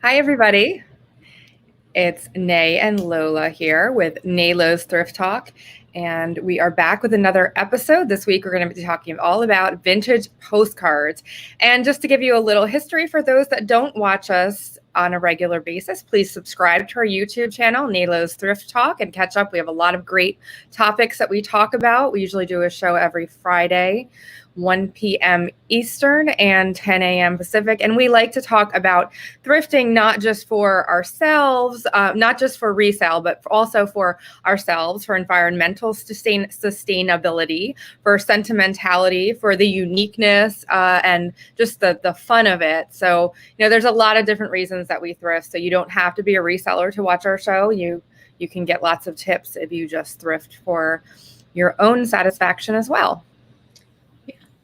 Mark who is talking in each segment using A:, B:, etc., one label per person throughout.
A: Hi, everybody. It's Nay and Lola here with Naylo's Thrift Talk, and we are back with another episode. This week, we're going to be talking all about vintage postcards. And just to give you a little history for those that don't watch us on a regular basis, please subscribe to our YouTube channel, Naylo's Thrift Talk, and catch up. We have a lot of great topics that we talk about. We usually do a show every Friday, 1 p.m. Eastern and 10 a.m. Pacific. And we like to talk about thrifting, not just for ourselves, not just for resale, but also for ourselves, for environmental sustainability, for sentimentality, for the uniqueness, and just the fun of it. So, there's a lot of different reasons that we thrift. So you don't have to be a reseller to watch our show. You can get lots of tips if you just thrift for your own satisfaction as well.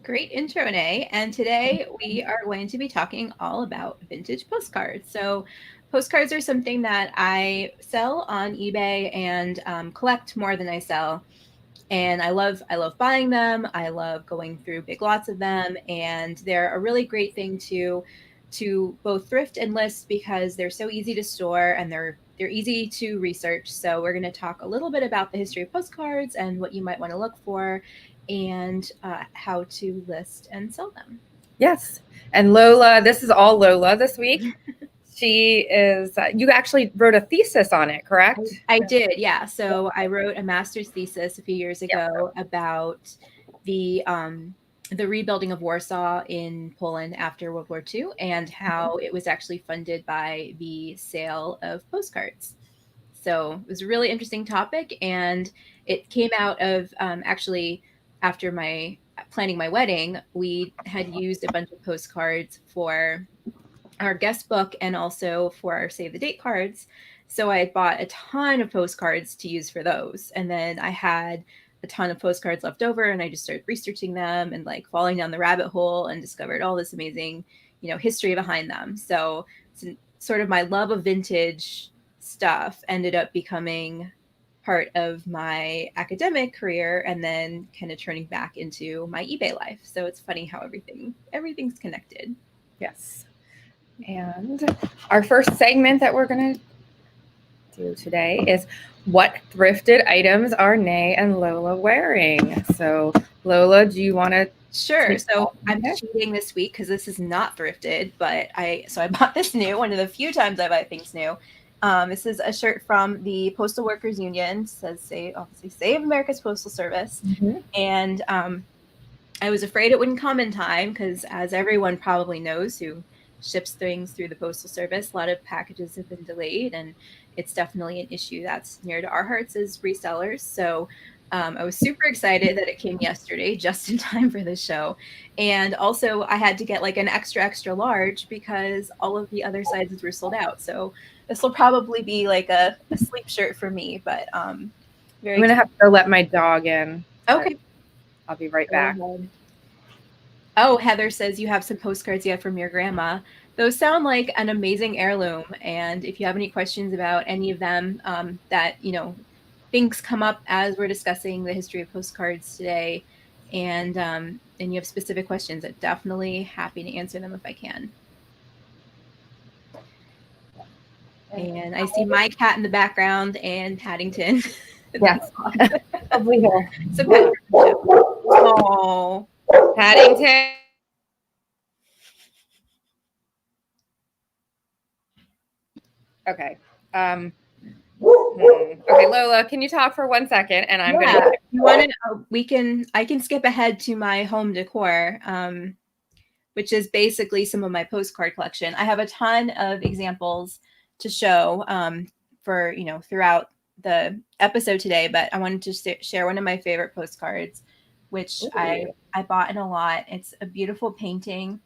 B: Great intro, Nay. And today we are going to be talking all about vintage postcards. So postcards are something that I sell on eBay and collect more than I sell. And I love buying them. I love going through big lots of them. And they're a really great thing to both thrift and list because they're so easy to store and they're easy to research. So we're going to talk a little bit about the history of postcards and what you might want to look for and how to list and sell them.
A: Yes. And Lola, this is all Lola this week. She is, you actually wrote a thesis on it, correct?
B: I did, yeah. So I wrote a master's thesis a few years ago about the rebuilding of Warsaw in Poland after World War II and how it was actually funded by the sale of postcards. So it was a really interesting topic, and it came out of actually after planning my wedding, we had used a bunch of postcards for our guest book and also for our save the date cards. So I had bought a ton of postcards to use for those. And then I had a ton of postcards left over and I just started researching them and like falling down the rabbit hole and discovered all this amazing, history behind them. So sort of my love of vintage stuff ended up becoming part of my academic career and then kind of turning back into my eBay life. So it's funny how everything's connected.
A: Yes. And our first segment that we're going to do today is what thrifted items are Nay and Lola wearing? So Lola, do you want to?
B: Sure. So I'm cheating this week because this is not thrifted, but I bought this new, one of the few times I buy things new. This is a shirt from the Postal Workers Union. It says Save America's Postal Service.
A: Mm-hmm.
B: And I was afraid it wouldn't come in time because, as everyone probably knows who ships things through the Postal Service, a lot of packages have been delayed, and it's definitely an issue that's near to our hearts as resellers. So I was super excited that it came yesterday, just in time for this show. And also I had to get like an extra large because all of the other sizes were sold out. So this will probably be like a sleep shirt for me, but I'm
A: going to have to go let my dog in.
B: Okay.
A: I'll be right back.
B: Oh, Heather says you have some postcards yet from your grandma. Those sound like an amazing heirloom. And if you have any questions about any of them that, things come up as we're discussing the history of postcards today, and you have specific questions, I'm definitely happy to answer them if I can. And I see my cat in the background and Paddington.
A: Yes. Over here.
B: So pet. Oh,
A: Paddington. Okay. Okay, Lola, can you talk for 1 second? And I'm gonna.
B: You want to? I can skip ahead to my home decor, which is basically some of my postcard collection. I have a ton of examples to show for throughout the episode today, but I wanted to share one of my favorite postcards, which I bought in a lot. It's a beautiful painting.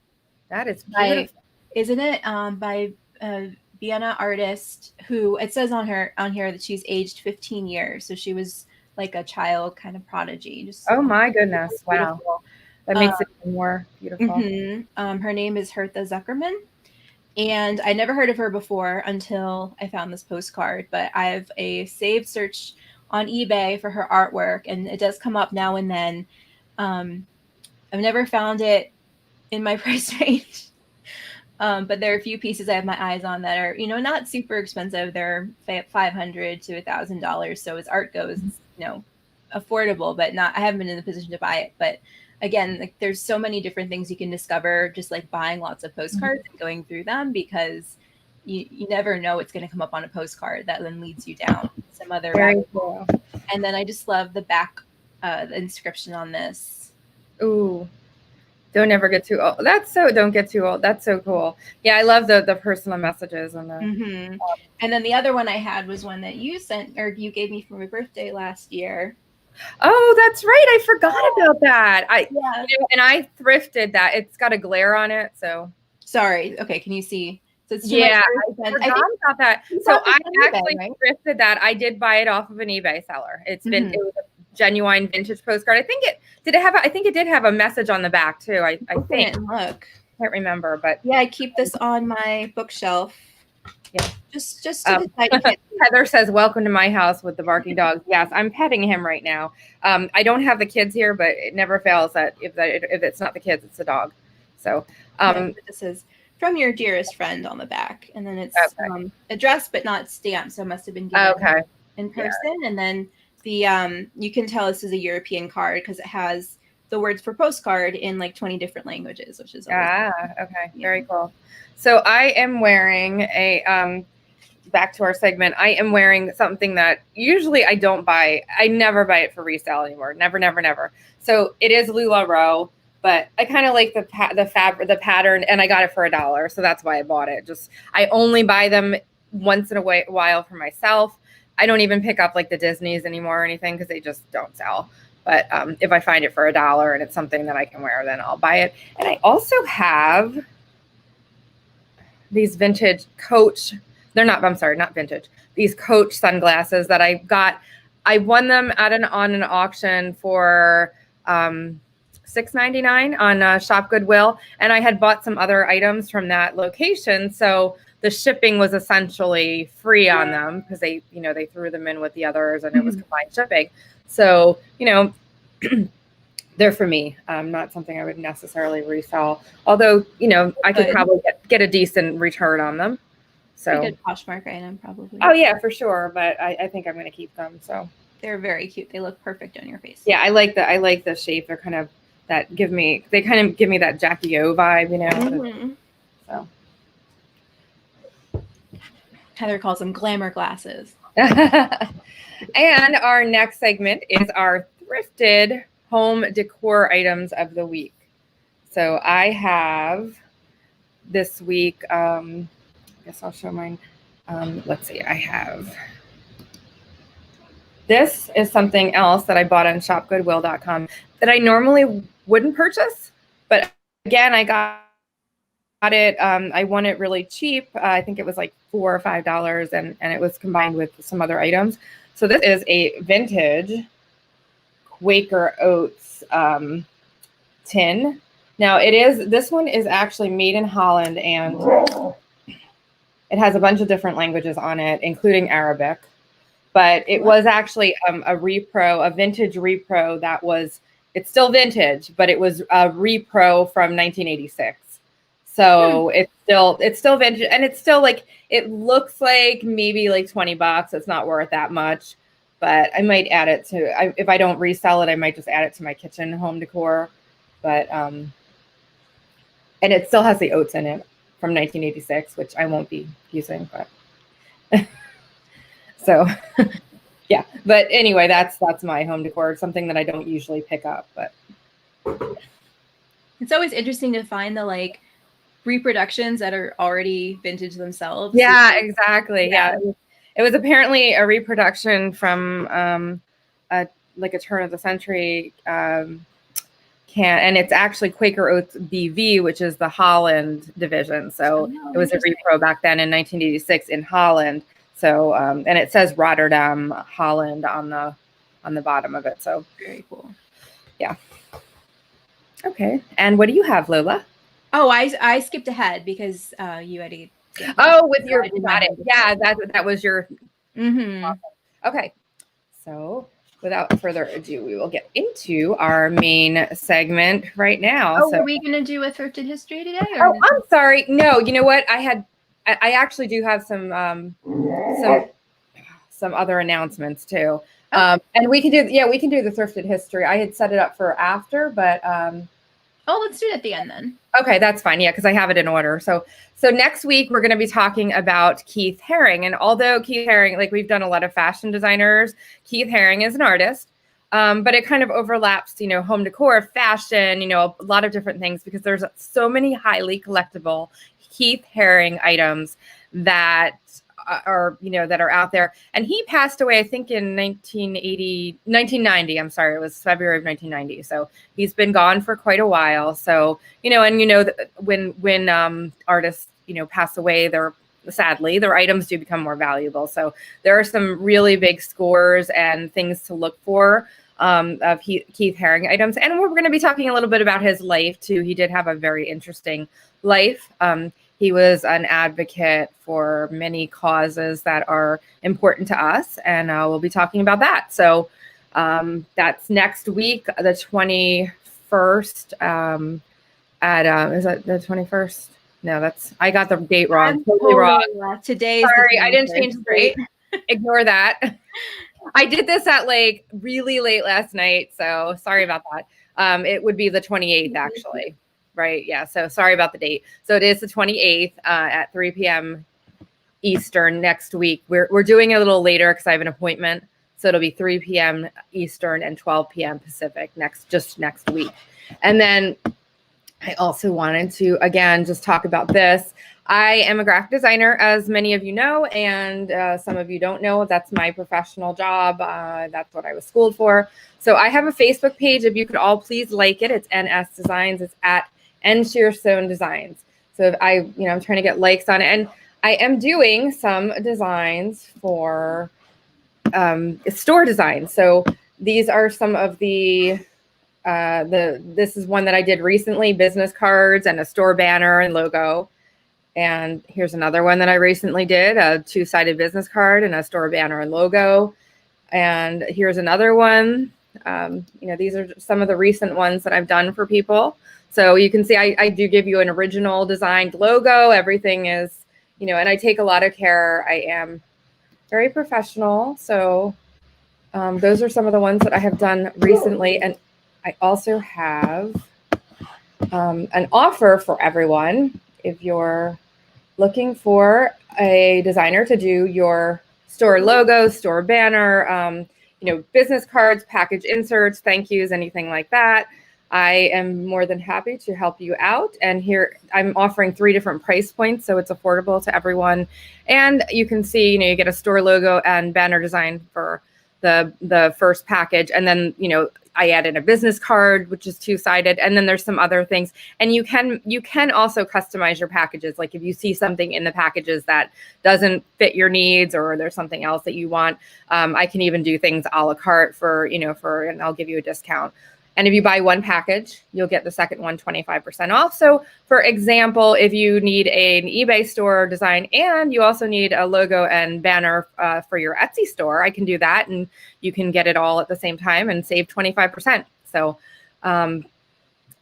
A: That is beautiful,
B: isn't it? By Vienna artist who, it says on here that she's aged 15 years. So she was like a child kind of prodigy.
A: Oh my goodness. Wow. That makes it more beautiful.
B: Mm-hmm. Her name is Hertha Zuckerman. And I never heard of her before until I found this postcard, but I have a saved search on eBay for her artwork, and it does come up now and then. I've never found it in my price range, But there are a few pieces I have my eyes on that are, not super expensive. They're $500 to $1,000. So as art goes, it's, affordable, but not, I haven't been in the position to buy it. But again, like there's so many different things you can discover just like buying lots of postcards and going through them, because you never know what's going to come up on a postcard that then leads you down some other rabbit hole. And then I just love the back, the inscription on this.
A: Ooh. Don't ever get too old. Don't get too old. That's so cool. Yeah, I love the personal messages on the.
B: And then the other one I had was one that you sent, or you gave me for my birthday last year.
A: Oh, that's right. I forgot about that. And I thrifted that. It's got a glare on it, so.
B: Sorry. Okay, can you see? So it's
A: I forgot about that. So I actually thrifted that. I did buy it off of an eBay seller. It was a genuine vintage postcard. I think it did have a message on the back too. I think.
B: Look.
A: I can't remember, but
B: yeah, I keep this on my bookshelf. Yeah. Just
A: Heather says, "Welcome to my house with the barking dogs." Yes, I'm petting him right now. I don't have the kids here, but it never fails that if it's not the kids, it's the dog. So
B: this is from your dearest friend on the back, and then it's addressed but not stamped, so it must have been given in person. Yeah. And then the you can tell this is a European card because it has the words for postcard in like 20 different languages, which is
A: very cool. So I am wearing a back to our segment. I am wearing something that usually I don't buy. I never buy it for resale anymore. Never. So it is LuLaRoe, but I kind of like the pattern, and I got it for $1, so that's why I bought it. I only buy them once in a while for myself. I don't even pick up like the Disneys anymore or anything because they just don't sell. But if I find it for $1 and it's something that I can wear, then I'll buy it. And I also have these vintage Coach. Not vintage. These Coach sunglasses that I got. I won them on an auction for $6.99 on Shop Goodwill, and I had bought some other items from that location, so the shipping was essentially free on them because they threw them in with the others, and it was combined shipping. So they're for me, not something I would necessarily resell. Although I could probably get a decent return on them. So
B: a good Poshmark item probably.
A: Oh yeah, for sure. But I think I'm going to keep them. So
B: they're very cute. They look perfect on your face.
A: Yeah, I like the shape. They're kind of give me that Jackie O vibe, So
B: Heather calls them glamour glasses.
A: And our next segment is our thrifted home decor items of the week. So I have this week, I guess I'll show mine. Let's see, this is something else that I bought on shopgoodwill.com that I normally wouldn't purchase. But again, I got it. I won it really cheap. I think it was like $4 or $5, and it was combined with some other items. So this is a vintage Quaker Oats tin. Now this one is actually made in Holland, and it has a bunch of different languages on it, including Arabic. But it was actually a vintage repro it's still vintage, but it was a repro from 1986. So it's still vintage, and it's still like, it looks like maybe like $20. It's not worth that much, but I might add it if I don't resell it, I might just add it to my kitchen home decor. But and it still has the oats in it from 1986, which I won't be using, but so yeah. But anyway, that's my home decor, something that I don't usually pick up, but
B: it's always interesting to find the like reproductions that are already vintage themselves.
A: Yeah, exactly. Yeah. It was apparently a reproduction from a turn of the century can, and it's actually Quaker Oats BV, which is the Holland division. So it was a repro back then in 1986 in Holland. So and it says Rotterdam, Holland on the bottom of it. So
B: very cool.
A: Yeah. Okay. And what do you have, Lola?
B: Oh, I skipped ahead because you had to.
A: With your got it. Yeah, that was your.
B: Mm-hmm.
A: Awesome. Okay. So without further ado, we will get into our main segment right now.
B: Oh, are we going to do a thrifted history today? Or?
A: Oh, I'm sorry. No, you know what? I actually do have some other announcements too.
B: Okay.
A: And we can do the thrifted history. I had set it up for after, but
B: let's do it at the end then.
A: Okay, that's fine. Yeah, because I have it in order. So next week we're going to be talking about Keith Haring. And although Keith Haring, like we've done a lot of fashion designers, Keith Haring is an artist. But it kind of overlaps, home decor, fashion, a lot of different things, because there's so many highly collectible Keith Haring items that are out there. And he passed away, I think, in 1990. I'm sorry, it was February of 1990. So he's been gone for quite a while. So, that when artists, pass away, sadly, their items do become more valuable. So there are some really big scores and things to look for of Keith Haring items. And we're going to be talking a little bit about his life too. He did have a very interesting life. He was an advocate for many causes that are important to us, and we'll be talking about that. So that's next week, the 21st. Is that the 21st? No, I got the date wrong. Totally wrong.
B: Today's
A: sorry, I didn't change the date. Ignore that. I did this at like really late last night, so sorry about that. It would be the 28th actually. Right. Yeah. So sorry about the date. So it is the 28th at 3 p.m. Eastern next week. We're doing it a little later because I have an appointment. So it'll be 3 p.m. Eastern and 12 p.m. Pacific next week. And then I also wanted to, again, just talk about this. I am a graphic designer, as many of you know, and some of you don't know. That's my professional job. That's what I was schooled for. So I have a Facebook page. If you could all please like it, it's NS Designs. It's at Shearstone Designs. So I'm trying to get likes on it, and I am doing some designs for store designs. So these are some of this is one that I did recently: business cards and a store banner and logo. And here's another one that I recently did: a 2-sided business card and a store banner and logo. And here's another one. These are some of the recent ones that I've done for people. So you can see I do give you an original designed logo. Everything is, and I take a lot of care. I am very professional. So those are some of the ones that I have done recently. And I also have an offer for everyone. If you're looking for a designer to do your store logo, store banner, business cards, package inserts, thank yous, anything like that, I am more than happy to help you out. And here I'm offering 3 different price points, so it's affordable to everyone. And you can see, you get a store logo and banner design for the first package. And then, I added a business card, which is 2-sided. And then there's some other things. And you can also customize your packages. Like if you see something in the packages that doesn't fit your needs, or there's something else that you want, I can even do things a la carte and I'll give you a discount. And if you buy one package, you'll get the second one 25% off. So for example, if you need an eBay store design and you also need a logo and banner for your Etsy store, I can do that. And you can get it all at the same time and save 25%. So,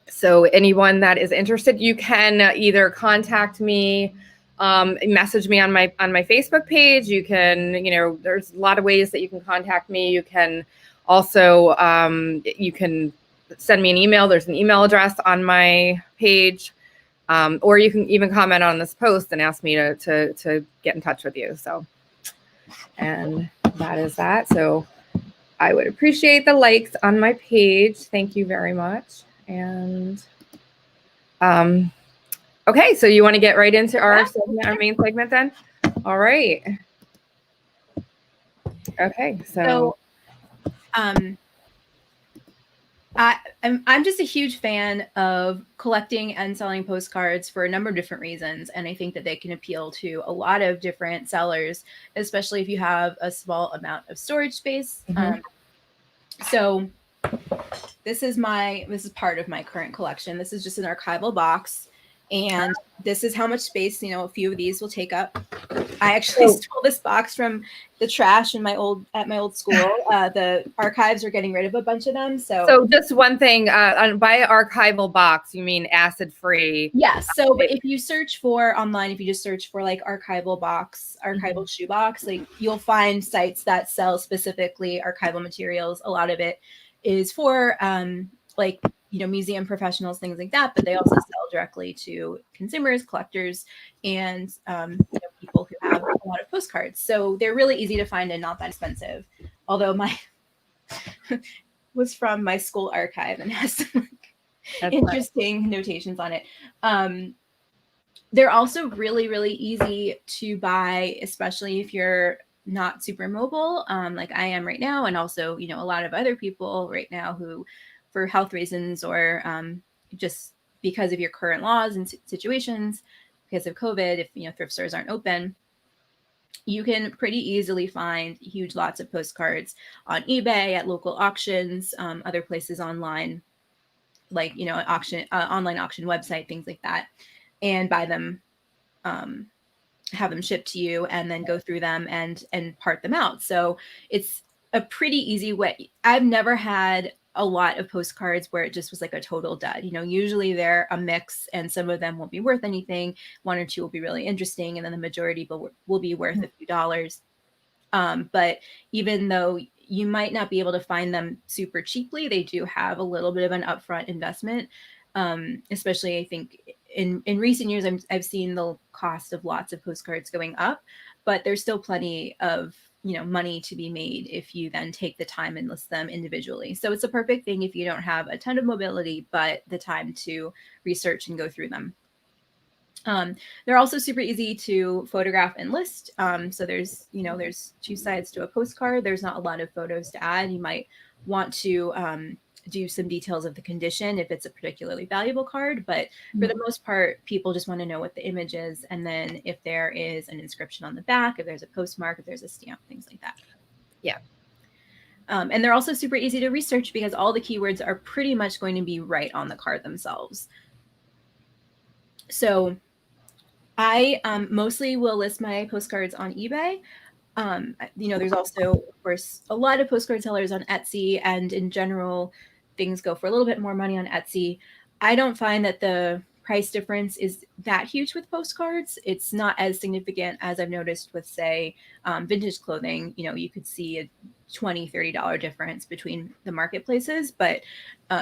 A: so anyone that is interested, you can either contact me, message me on my Facebook page. You can, there's a lot of ways that you can contact me. You can also, you can send me an email. There's an email address on my page, or you can even comment on this post and ask me to get in touch with you. So, and that is that. So I would appreciate the likes on my page. Thank you very much. And okay, so you want to get right into our main segment then? All right. Okay, so
B: I'm just a huge fan of collecting and selling postcards for a number of different reasons. And I think that they can appeal to a lot of different sellers, especially if you have a small amount of storage space.
A: Mm-hmm.
B: So this is part of my current collection. This is just an archival box. And this is how much space, a few of these will take up. I actually stole this box from the trash at my old school. The archives are getting rid of a bunch of them.
A: So just one thing, by archival box, you mean acid-free?
B: Yes. So but if you search for online, if you just search for like archival box, archival shoebox, like you'll find sites that sell specifically archival materials. A lot of it is for like, museum professionals, things like that, but they also sell directly to consumers, collectors, and people who have a lot of postcards. So they're really easy to find and not that expensive. Although my was from my school archive and has some interesting notations on it. They're also really, really easy to buy, especially if you're not super mobile, like I am right now, and also, a lot of other people right now who, for health reasons or just because of your current laws and situations, because of COVID, if thrift stores aren't open, you can pretty easily find huge lots of postcards on eBay, at local auctions, other places online, like auction, online auction website, things like that, and buy them, have them shipped to you, and then go through them and part them out. So it's a pretty easy way. I've never had a lot of postcards where it just was like a total dud. Usually they're a mix, and some of them won't be worth anything. One or two will be really interesting, and then the majority will be worth a few dollars. But even though you might not be able to find them super cheaply, they do have a little bit of an upfront investment. Especially, I think in recent years, I've seen the cost of lots of postcards going up, but there's still plenty of money to be made if you then take the time and list them individually. So it's a perfect thing if you don't have a ton of mobility, but the time to research and go through them. They're also super easy to photograph and list. So there's two sides to a postcard. There's not a lot of photos to add. You might want to do some details of the condition if it's a particularly valuable card, but for the most part, people just want to know what the image is, and then if there is an inscription on the back, if there's a postmark, if there's a stamp, things like that.
A: Yeah.
B: And they're also super easy to research because all the keywords are pretty much going to be right on the card themselves. So I mostly will list my postcards on eBay. There's also, of course, a lot of postcard sellers on Etsy, and in general, things go for a little bit more money on Etsy. I don't find that the price difference is that huge with postcards. It's not as significant as I've noticed with, say, vintage clothing. You could see a $20, $30 difference between the marketplaces, but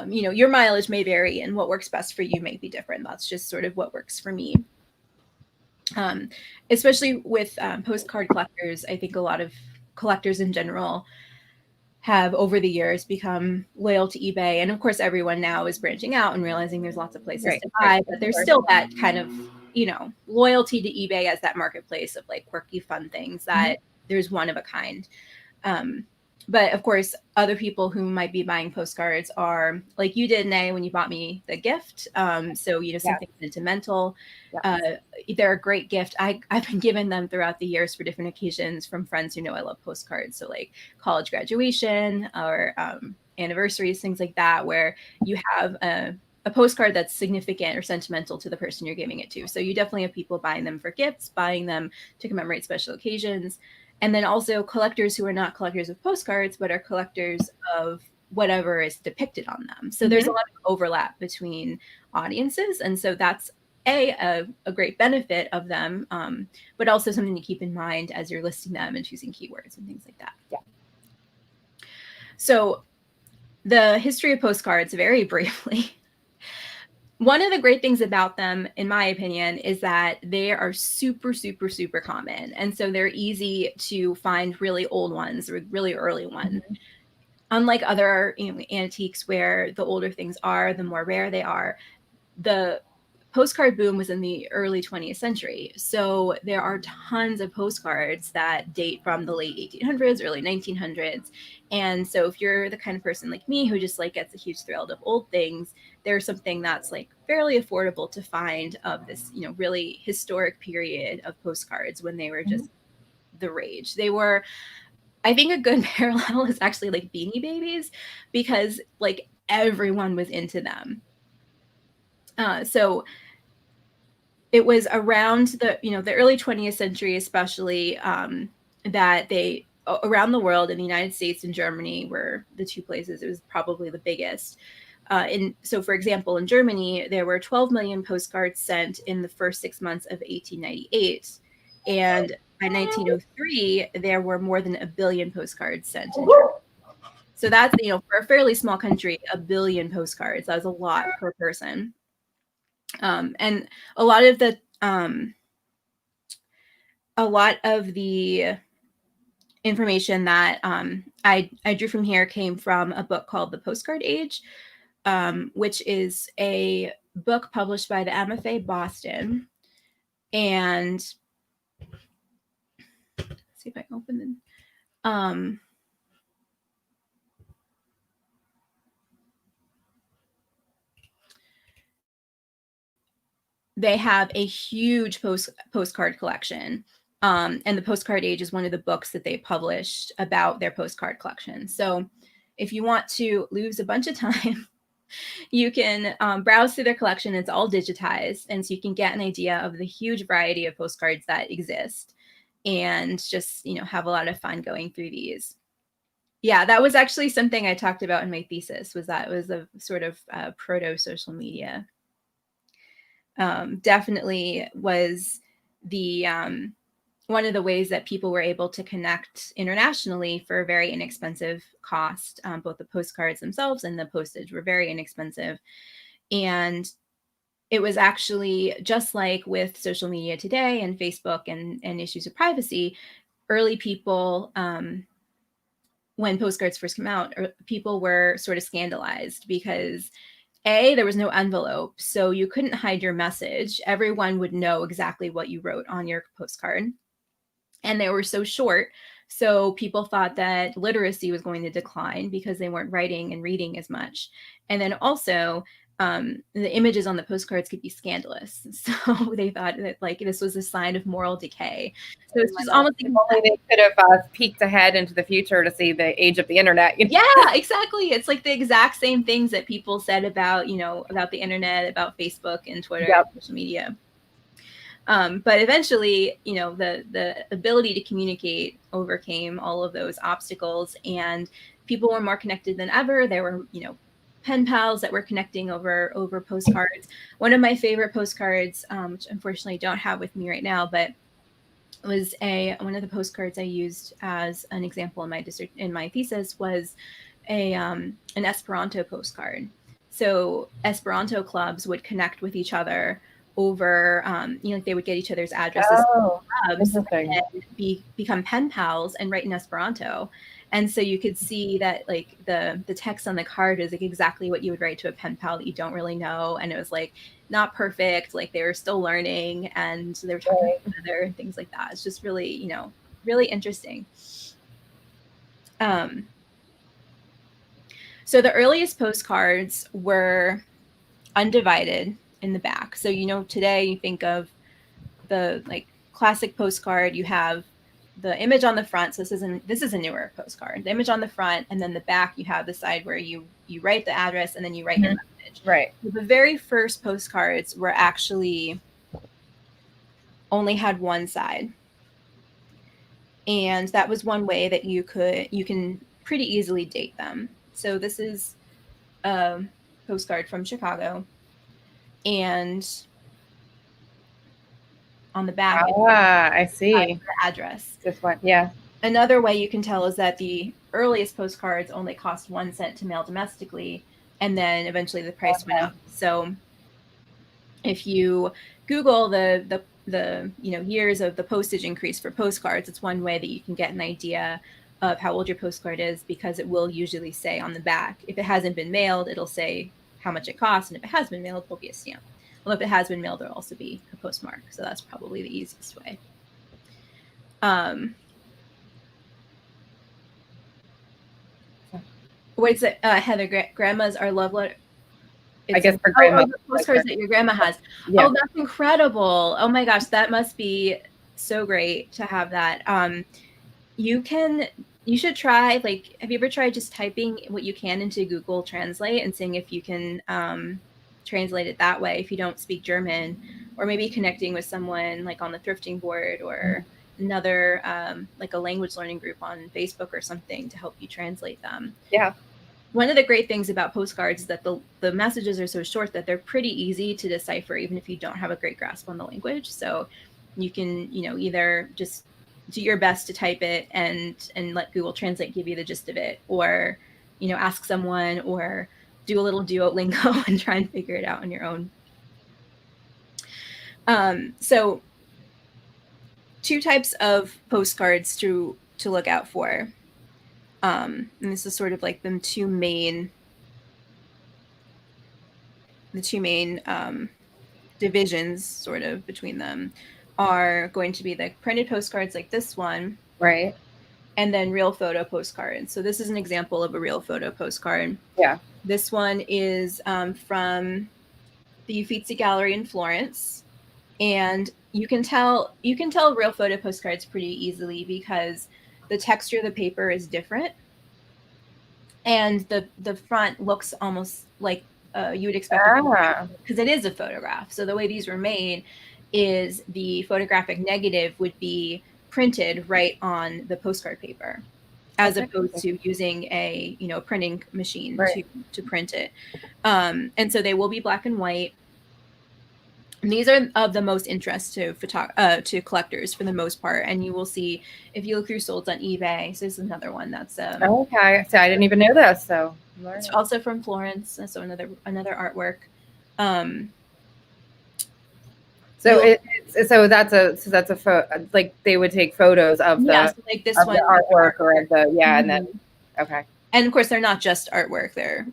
B: your mileage may vary, and what works best for you may be different. That's just sort of what works for me. Especially with postcard collectors, I think a lot of collectors in general have over the years become loyal to eBay. And of course, everyone now is branching out and realizing there's lots of places to buy, but there's still that kind of, loyalty to eBay as that marketplace of like quirky, fun things that there's one of a kind. But of course, other people who might be buying postcards are like you did, Nay, when you bought me the gift. So, something sentimental. They're a great gift. I've been given them throughout the years for different occasions from friends who know I love postcards. So like college graduation or anniversaries, things like that, where you have a postcard that's significant or sentimental to the person you're giving it to. So you definitely have people buying them for gifts, buying them to commemorate special occasions. And then also collectors who are not collectors of postcards, but are collectors of whatever is depicted on them. So there's a lot of overlap between audiences. And so that's a great benefit of them, but also something to keep in mind as you're listing them and choosing keywords and things like that.
A: Yeah.
B: So the history of postcards, very briefly. One of the great things about them, in my opinion, is that they are super, super, super common. And so they're easy to find really old ones or really early ones. Unlike other antiques where the older things are, the more rare they are, the postcard boom was in the early 20th century. So there are tons of postcards that date from the late 1800s, early 1900s. And so if you're the kind of person like me who just like gets a huge thrill of old things, there's something that's like fairly affordable to find of this, really historic period of postcards when they were just the rage. They were, I think a good parallel is actually like Beanie Babies, because like everyone was into them. So it was around the early 20th century, especially, that they around the world, in the United States and Germany were the two places. It was probably the biggest. So, for example, in Germany, there were 12 million postcards sent in the first 6 months of 1898. And by 1903, there were more than 1 billion postcards sent in Germany. So that's, for a fairly small country, 1 billion postcards. That was a lot per person. And a lot of the information that I drew from here came from a book called The Postcard Age, which is a book published by the MFA Boston. And let's see if I can open it. They have a huge postcard collection. And the Postcard Age is one of the books that they published about their postcard collection. So if you want to lose a bunch of time, you can browse through their collection. It's all digitized. And so you can get an idea of the huge variety of postcards that exist, and just, have a lot of fun going through these. Yeah, that was actually something I talked about in my thesis, was that it was a sort of proto social media. Definitely was the one of the ways that people were able to connect internationally for a very inexpensive cost. Both the postcards themselves and the postage were very inexpensive. And it was actually just like with social media today and Facebook and issues of privacy, early people, when postcards first came out, people were sort of scandalized because there was no envelope, so you couldn't hide your message. Everyone would know exactly what you wrote on your postcard. And they were so short, so people thought that literacy was going to decline because they weren't writing and reading as much. And then also, the images on the postcards could be scandalous. So they thought that, like, this was a sign of moral decay. So it's just almost like
A: only they could have peeked ahead into the future to see the age of the internet.
B: Yeah, exactly. It's like the exact same things that people said about, about the internet, about Facebook and Twitter,
A: Yep.
B: and social media. But eventually, the ability to communicate overcame all of those obstacles, and people were more connected than ever. There were, pen pals that were connecting over postcards. One of my favorite postcards, which unfortunately I don't have with me right now, but it was one of the postcards I used as an example in my thesis, was an Esperanto postcard. So Esperanto clubs would connect with each other over, like they would get each other's addresses, and become pen pals and write in Esperanto. And so you could see that, like, the text on the card is like exactly what you would write to a pen pal that you don't really know. And it was like not perfect, like they were still learning and they were talking to each other and things like that. It's just really, really interesting. So the earliest postcards were undivided in the back. So, today you think of the, like, classic postcard, you have the image on the front. So this is a newer postcard. The image on the front, and then the back you have the side where you write the address and then you write your message.
A: Right.
B: So the very first postcards were actually only had one side. And that was one way that you can pretty easily date them. So this is a postcard from Chicago, and on the back,
A: I see
B: the address.
A: This one, yeah.
B: Another way you can tell is that the earliest postcards only cost 1 cent to mail domestically, and then eventually the price went up. So if you Google the years of the postage increase for postcards, it's one way that you can get an idea of how old your postcard is, because it will usually say on the back, if it hasn't been mailed, it'll say how much it costs, and if it has been mailed, there'll be a stamp. Well, if it has been mailed, there'll also be a postmark. So that's probably the easiest way. What is it, Heather? Grandmas are love letter.
A: I guess for grandma.
B: The postcards that your grandma has.
A: Yeah.
B: Oh, that's incredible. Oh my gosh, that must be so great to have that. You should try, have you ever tried just typing what you can into Google Translate and seeing if you can translate it that way if you don't speak German, or maybe connecting with someone like on the thrifting board or another like a language learning group on Facebook or something to help you translate them.
A: Yeah.
B: One of the great things about postcards is that the messages are so short that they're pretty easy to decipher, even if you don't have a great grasp on the language. So you can, either just do your best to type it and let Google Translate give you the gist of it, or, ask someone, or do a little Duolingo and try and figure it out on your own. So 2 types of postcards to look out for. And this is sort of like the two main divisions sort of between them are going to be the printed postcards like this one.
A: Right.
B: And then real photo postcards. So this is an example of a real photo postcard.
A: Yeah.
B: This one is from the Uffizi Gallery in Florence. And you can tell real photo postcards pretty easily because the texture of the paper is different. And the front looks almost like you would expect because it is a photograph. So the way these were made is the photographic negative would be printed right on the postcard paper, as opposed to using a printing machine to print it. And so they will be black and white. And these are of the most interest to collectors for the most part. And you will see if you look through solds on eBay. So this is another one that's
A: okay. So I didn't even know this. So
B: it's also from Florence. So another artwork.
A: So that's a photo, like they would take photos of
B: so like this one,
A: the artwork or of the and then okay.
B: And of course they're not just artwork. They're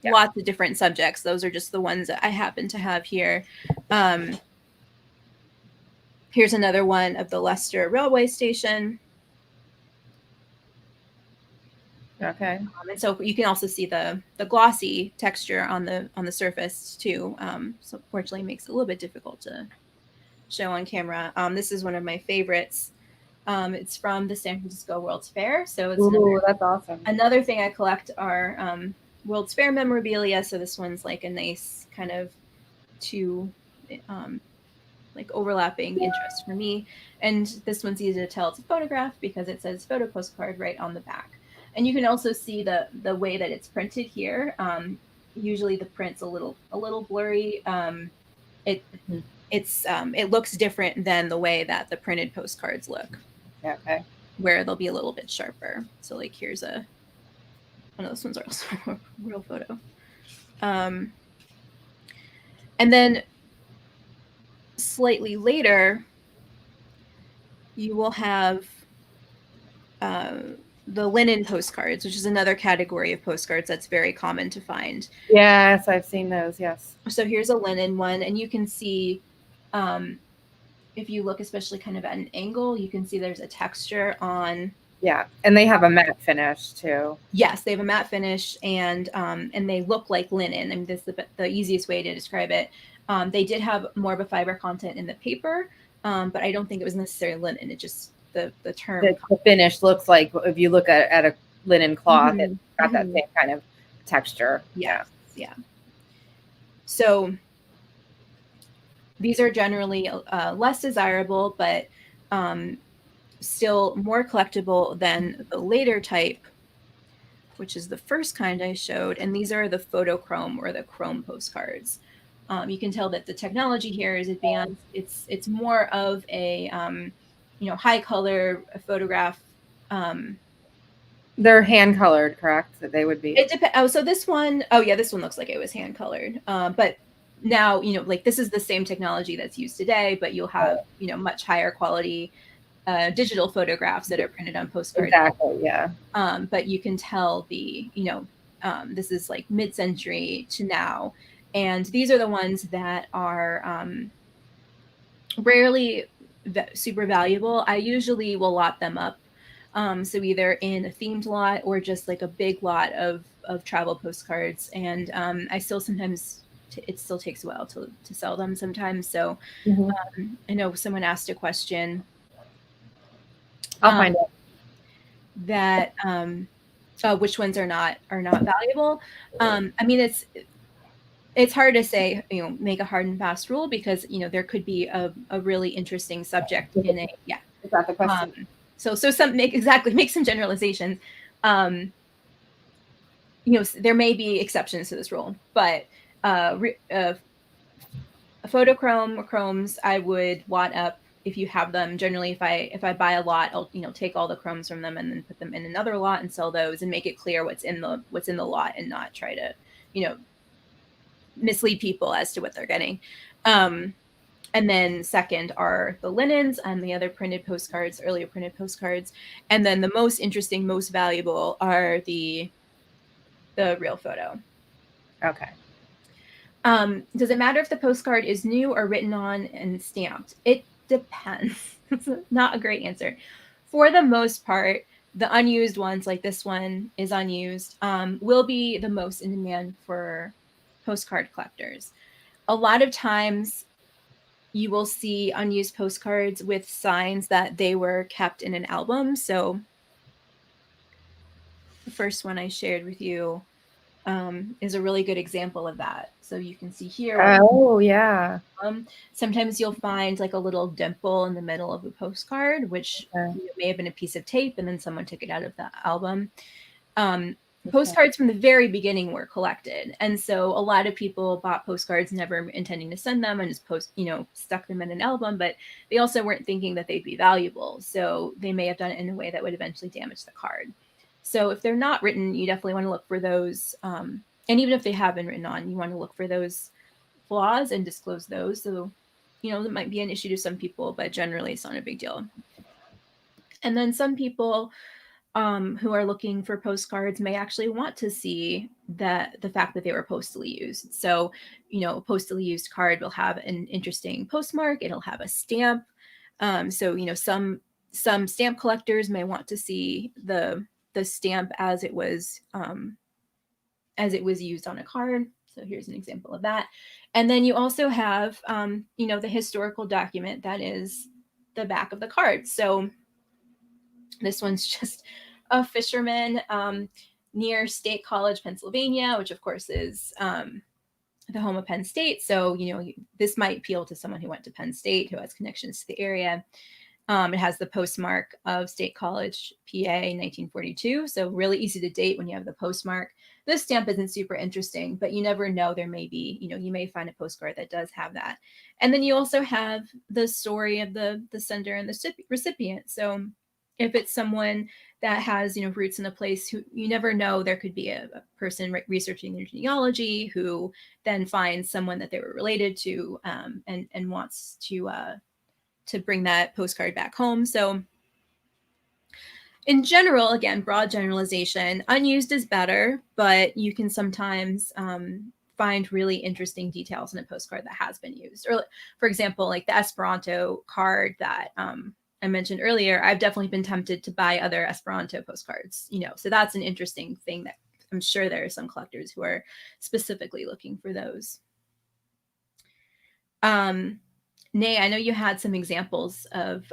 B: lots of different subjects. Those are just the ones that I happen to have here. Here's another one of the Leicester railway station.
A: Okay.
B: And so you can also see the glossy texture on the surface too. So fortunately, it makes it a little bit difficult to show on camera. This is one of my favorites. It's from the San Francisco World's Fair. So it's
A: that's awesome.
B: Another thing I collect are World's Fair memorabilia. So this one's like a nice kind of two like overlapping interest for me. And this one's easy to tell it's a photograph because it says photo postcard right on the back. And you can also see the way that it's printed here. Usually the print's a little blurry. It looks different than the way that the printed postcards look.
A: Okay.
B: Where they'll be a little bit sharper. So like here's one of those ones are also a real photo. And then slightly later, you will have the linen postcards, which is another category of postcards that's very common to find.
A: Yes, I've seen those. Yes.
B: So here's a linen one, and you can see, if you look especially kind of at an angle, you can see there's a texture on.
A: Yeah, and they have a matte finish too.
B: Yes, they have a matte finish, and they look like linen. I mean, this is the easiest way to describe it. They did have more of a fiber content in the paper, but I don't think it was necessarily linen. It just the term.
A: The finish looks like, if you look at a linen cloth, it's got that same kind of texture.
B: Yeah. So these are generally less desirable, but still more collectible than the later type, which is the first kind I showed. And these are the photochrome or the chrome postcards. You can tell that the technology here is advanced. It's more of a high color photograph.
A: They're hand colored, correct? That they would be.
B: It depends. Oh, so this one, this one looks like it was hand colored. But now, like this is the same technology that's used today, but you'll have, much higher quality digital photographs that are printed on postcards.
A: Exactly. Yeah.
B: But you can tell this is like mid-century to now. And these are the ones that are rarely super valuable. I usually will lot them up. So either in a themed lot or just like a big lot of travel postcards. And I still sometimes, it still takes a while to sell them sometimes. So I know someone asked a question.
A: I'll find it.
B: That which ones are not valuable. I mean, it's hard to say, make a hard and fast rule, because, there could be a really interesting subject in a, yeah.
A: Is that the question?
B: So make some generalizations. There may be exceptions to this rule, but photochrome or chromes, I would wad up if you have them. Generally, if I buy a lot, I'll take all the chromes from them and then put them in another lot and sell those, and make it clear what's in the lot, and not try to mislead people as to what they're getting. And then second are the linens and the other earlier printed postcards. And then the most interesting, most valuable are the real photo.
A: Okay.
B: Does it matter if the postcard is new or written on and stamped? It depends. It's not a great answer. For the most part, the unused ones, like this one is unused, will be the most in demand for postcard collectors. A lot of times you will see unused postcards with signs that they were kept in an album. So the first one I shared with you is a really good example of that. So you can see here.
A: Oh, yeah.
B: Sometimes you'll find like a little dimple in the middle of a postcard, which may have been a piece of tape, and then someone took it out of the album. Postcards from the very beginning were collected. And so a lot of people bought postcards never intending to send them, and just stuck them in an album, but they also weren't thinking that they'd be valuable. So they may have done it in a way that would eventually damage the card. So if they're not written, you definitely want to look for those. And even if they have been written on, you want to look for those flaws and disclose those. So, that might be an issue to some people, but generally it's not a big deal. And then some people who are looking for postcards may actually want to see the fact that they were postally used. So, a postally used card will have an interesting postmark. It'll have a stamp. So, some stamp collectors may want to see the stamp as it was used on a card. So here's an example of that. And then you also have, the historical document that is the back of the card. So this one's just a fisherman near State College, Pennsylvania, which of course is the home of Penn State. So, this might appeal to someone who went to Penn State, who has connections to the area. It has the postmark of State College, PA, 1942. So really easy to date when you have the postmark. This stamp isn't super interesting, but you never know. There may be, you may find a postcard that does have that. And then you also have the story of the sender and the recipient. So if it's someone that has, roots in a place, who you never know, there could be a person researching their genealogy who then finds someone that they were related to and wants to bring that postcard back home. So in general, again, broad generalization, unused is better, but you can sometimes find really interesting details in a postcard that has been used. Or for example, like the Esperanto card that I mentioned earlier, I've definitely been tempted to buy other Esperanto postcards, so that's an interesting thing that I'm sure there are some collectors who are specifically looking for those. Nay, I know you had some examples of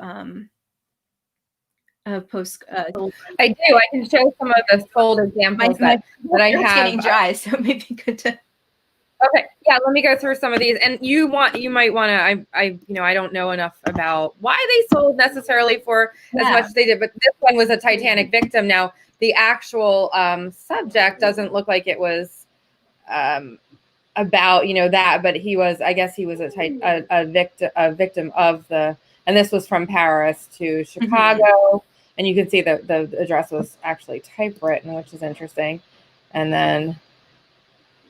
B: post.
A: I do. I can show some of the sold examples that I have.
B: Getting dry, so it may be good to.
A: Okay, yeah. Let me go through some of these, and you might want to. I don't know enough about why they sold necessarily for as much as they did, but this one was a Titanic Victim. Now the actual subject doesn't look like it was about that, but I guess he was a victim of the, and this was from Paris to Chicago, and you can see the address was actually typewritten, which is interesting. And then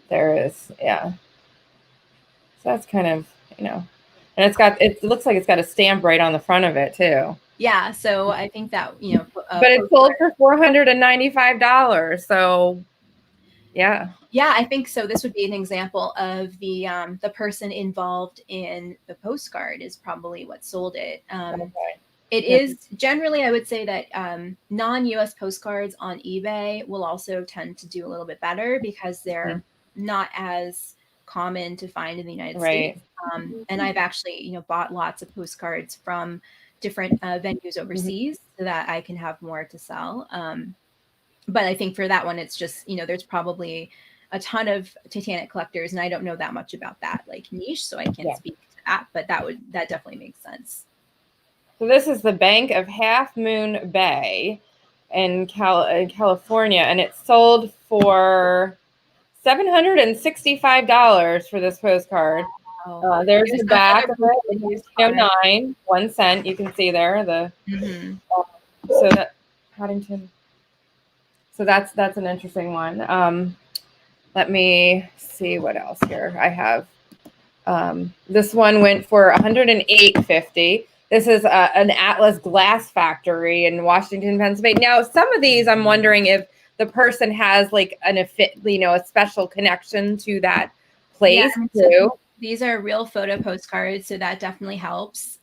A: there is, so that's kind of, and it looks like it's got a stamp right on the front of it too.
B: Yeah, so I think that
A: but it sold for $495. So
B: yeah, I think so. This would be an example of the person involved in the postcard is probably what sold it. It is generally, I would say that non-US postcards on eBay will also tend to do a little bit better because they're not as common to find in the United States. And I've actually, bought lots of postcards from different venues overseas so that I can have more to sell. But I think for that one, it's just, there's probably a ton of Titanic collectors, and I don't know that much about that like niche, so I can't speak to that, but that definitely makes sense.
A: So this is the Bank of Half Moon Bay in California, and it sold for $765 for this postcard.
B: Wow.
A: There's the back of it. 1909, 1 cent. You can see there the so that Paddington. So that's an interesting one. Let me see what else here I have. This one went for $108.50. This is an Atlas glass factory in Washington, Pennsylvania. Now, some of these, I'm wondering if the person has like a special connection to that place too.
B: These are real photo postcards, so that definitely helps.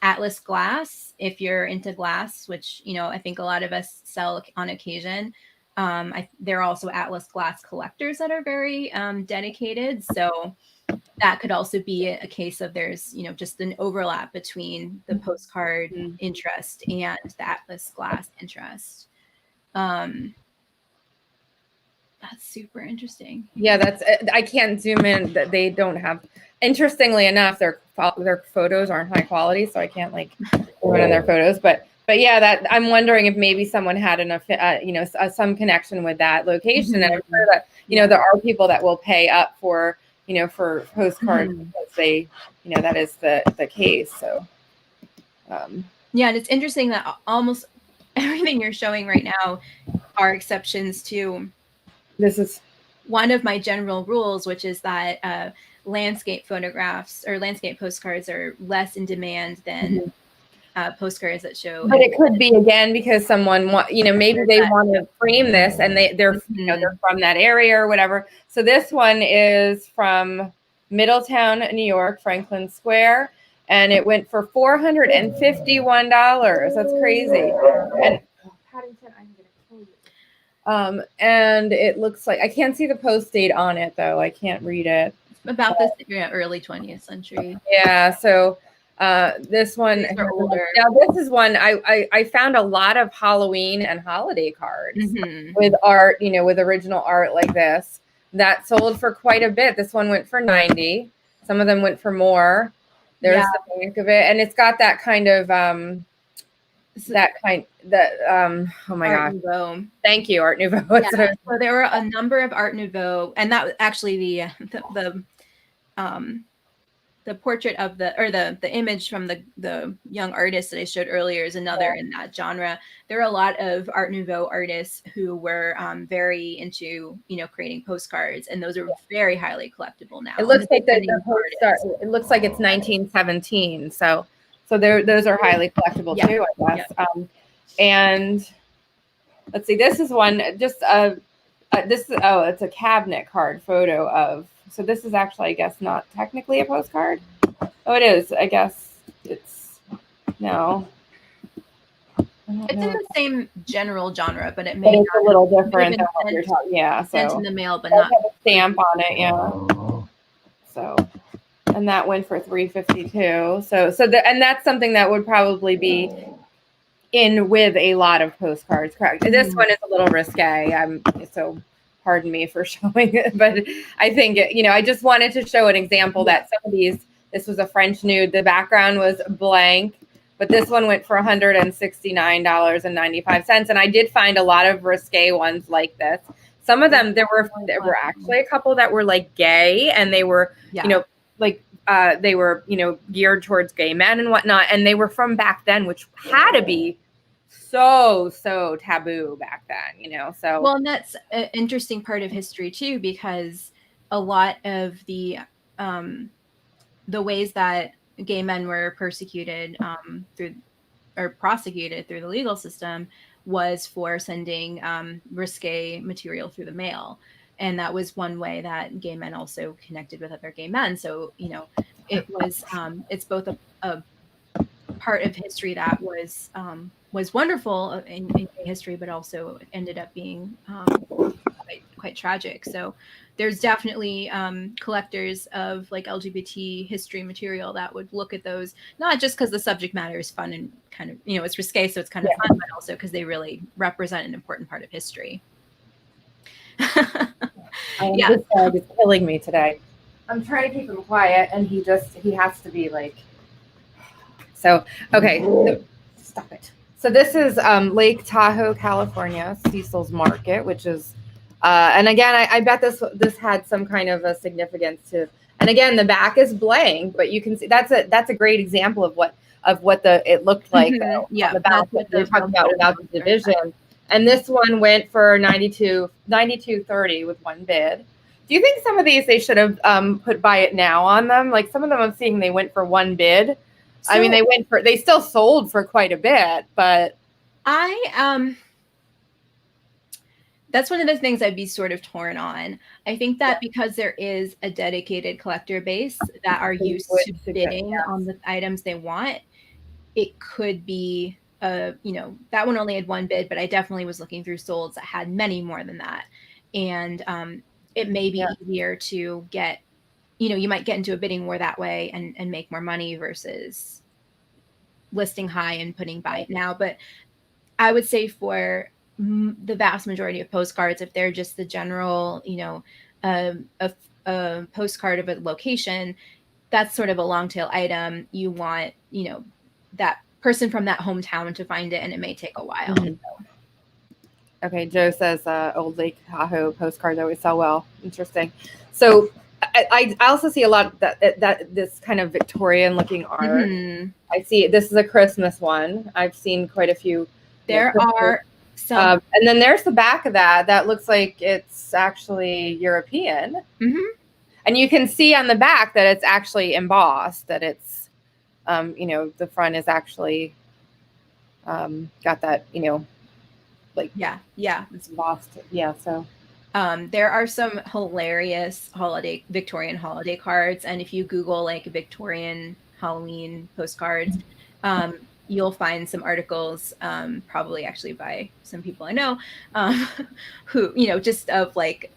B: Atlas glass, if you're into glass, which I think a lot of us sell on occasion. There are also Atlas glass collectors that are very dedicated, so that could also be a case of there's just an overlap between the postcard interest and the Atlas glass interest. That's super interesting.
A: Yeah, I can't zoom in. That they don't have. Interestingly enough, their photos aren't high quality, so I can't like zoom in on their photos. But yeah, that I'm wondering if maybe someone had some connection with that location. And I'm sure that there are people that will pay up for postcards because they that is the case. So
B: yeah, and it's interesting that almost everything you're showing right now are exceptions to.
A: This is
B: one of my general rules, which is that landscape photographs or landscape postcards are less in demand than postcards that show.
A: But it could be again because someone maybe they want to frame this and they're they're from that area or whatever. So this one is from Middletown, New York, Franklin Square, and it went for $451. That's crazy. And Paddington, I'm gonna kill you. And it looks like I can't see the post date on it though. I can't read it.
B: About this early 20th century.
A: Yeah. So this one now this is one I found a lot of Halloween and holiday cards with art, with original art like this that sold for quite a bit. This one went for $90. Some of them went for more. There's the back of it, and it's got that kind of oh my gosh.
B: Nouveau.
A: Thank you, Art Nouveau.
B: So there were a number of Art Nouveau, and that was actually the portrait of the image from the young artist that I showed earlier is another in that genre. There are a lot of Art Nouveau artists who were very into creating postcards, and those are very highly collectible now.
A: It looks like it looks like it's 1917. So those are highly collectible too, I guess. And let's see, this is one just it's a cabinet card photo of. So this is actually, I guess, not technically a postcard. Oh, it is. I guess it's no.
B: It's in the same general genre, but it's
A: a little different than what you're talking. Yeah,
B: sent in the mail, but not
A: have a stamp on it. Yeah. So, and that went for $352. And that's something that would probably be in with a lot of postcards. Correct. This one is a little risque. Pardon me for showing it, but I think, I just wanted to show an example that some of these, this was a French nude. The background was blank, but this one went for $169.95. And I did find a lot of risque ones like this. Some of them, there were actually a couple that were like gay, and they were, they were, geared towards gay men and whatnot. And they were from back then, which had to be so taboo back then, so.
B: Well, and that's an interesting part of history too, because a lot of the ways that gay men were persecuted prosecuted through the legal system was for sending risque material through the mail. And that was one way that gay men also connected with other gay men. So, it was it's both a part of history that was wonderful in history, but also ended up being quite tragic. So there's definitely collectors of like LGBT history material that would look at those, not just because the subject matter is fun and kind of, it's risque, so it's kind of fun, but also because they really represent an important part of history. Yeah.
A: This dog is killing me today. I'm trying to keep him quiet, and he has to be like. So okay, so, stop it. So this is Lake Tahoe, California, Cecil's Market, which is, and again, I bet this had some kind of a significance to. And again, the back is blank, but you can see that's a great example of what it looked like
B: Yeah,
A: on the back that we talked about without the division. And this one went for $92.30 with one bid. Do you think some of these they should have put buy it now on them? Like some of them I'm seeing they went for one bid. So, I mean, they still sold for quite a bit, but
B: that's one of the things I'd be sort of torn on. I think that because there is a dedicated collector base that are used to bidding on the items they want, it could be that one only had one bid, but I definitely was looking through solds that had many more than that. And it may be easier to get, you might get into a bidding war that way and make more money versus listing high and putting buy it now. But I would say for the vast majority of postcards, if they're just the general, a postcard of a location, that's sort of a long tail item. You want, that person from that hometown to find it, and it may take a while.
A: Mm-hmm. Okay, Joe says Old Lake Tahoe postcards always sell well. Interesting. So I also see a lot that this kind of Victorian looking art. Mm-hmm. I see this is a Christmas one. I've seen quite a few.
B: There are some,
A: and then there's the back of that looks like it's actually European.
B: Mm-hmm.
A: And you can see on the back that it's actually embossed. That it's, the front is actually got that, like it's embossed. Yeah, so.
B: There are some hilarious Victorian holiday cards, and if you Google like Victorian Halloween postcards, you'll find some articles, probably actually by some people I know, who just of like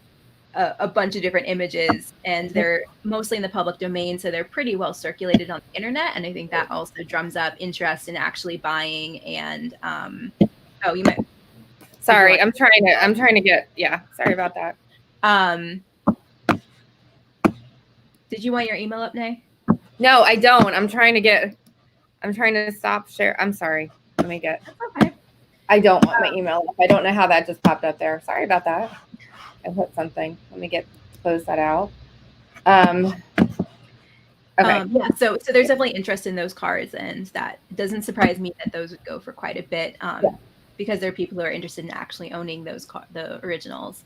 B: a bunch of different images, and they're mostly in the public domain, so they're pretty well circulated on the internet, and I think that also drums up interest in actually buying. And you might.
A: Sorry, I'm trying to get, sorry about that.
B: Did you want your email up, Nay?
A: No, I don't. I'm trying to stop share. I'm sorry. Let me get.
B: Okay.
A: I don't want my email up. I don't know how that just popped up there. Sorry about that. I put something. Let me close that out. Okay.
B: So there's definitely interest in those cards, and that doesn't surprise me that those would go for quite a bit. Because there are people who are interested in actually owning the originals.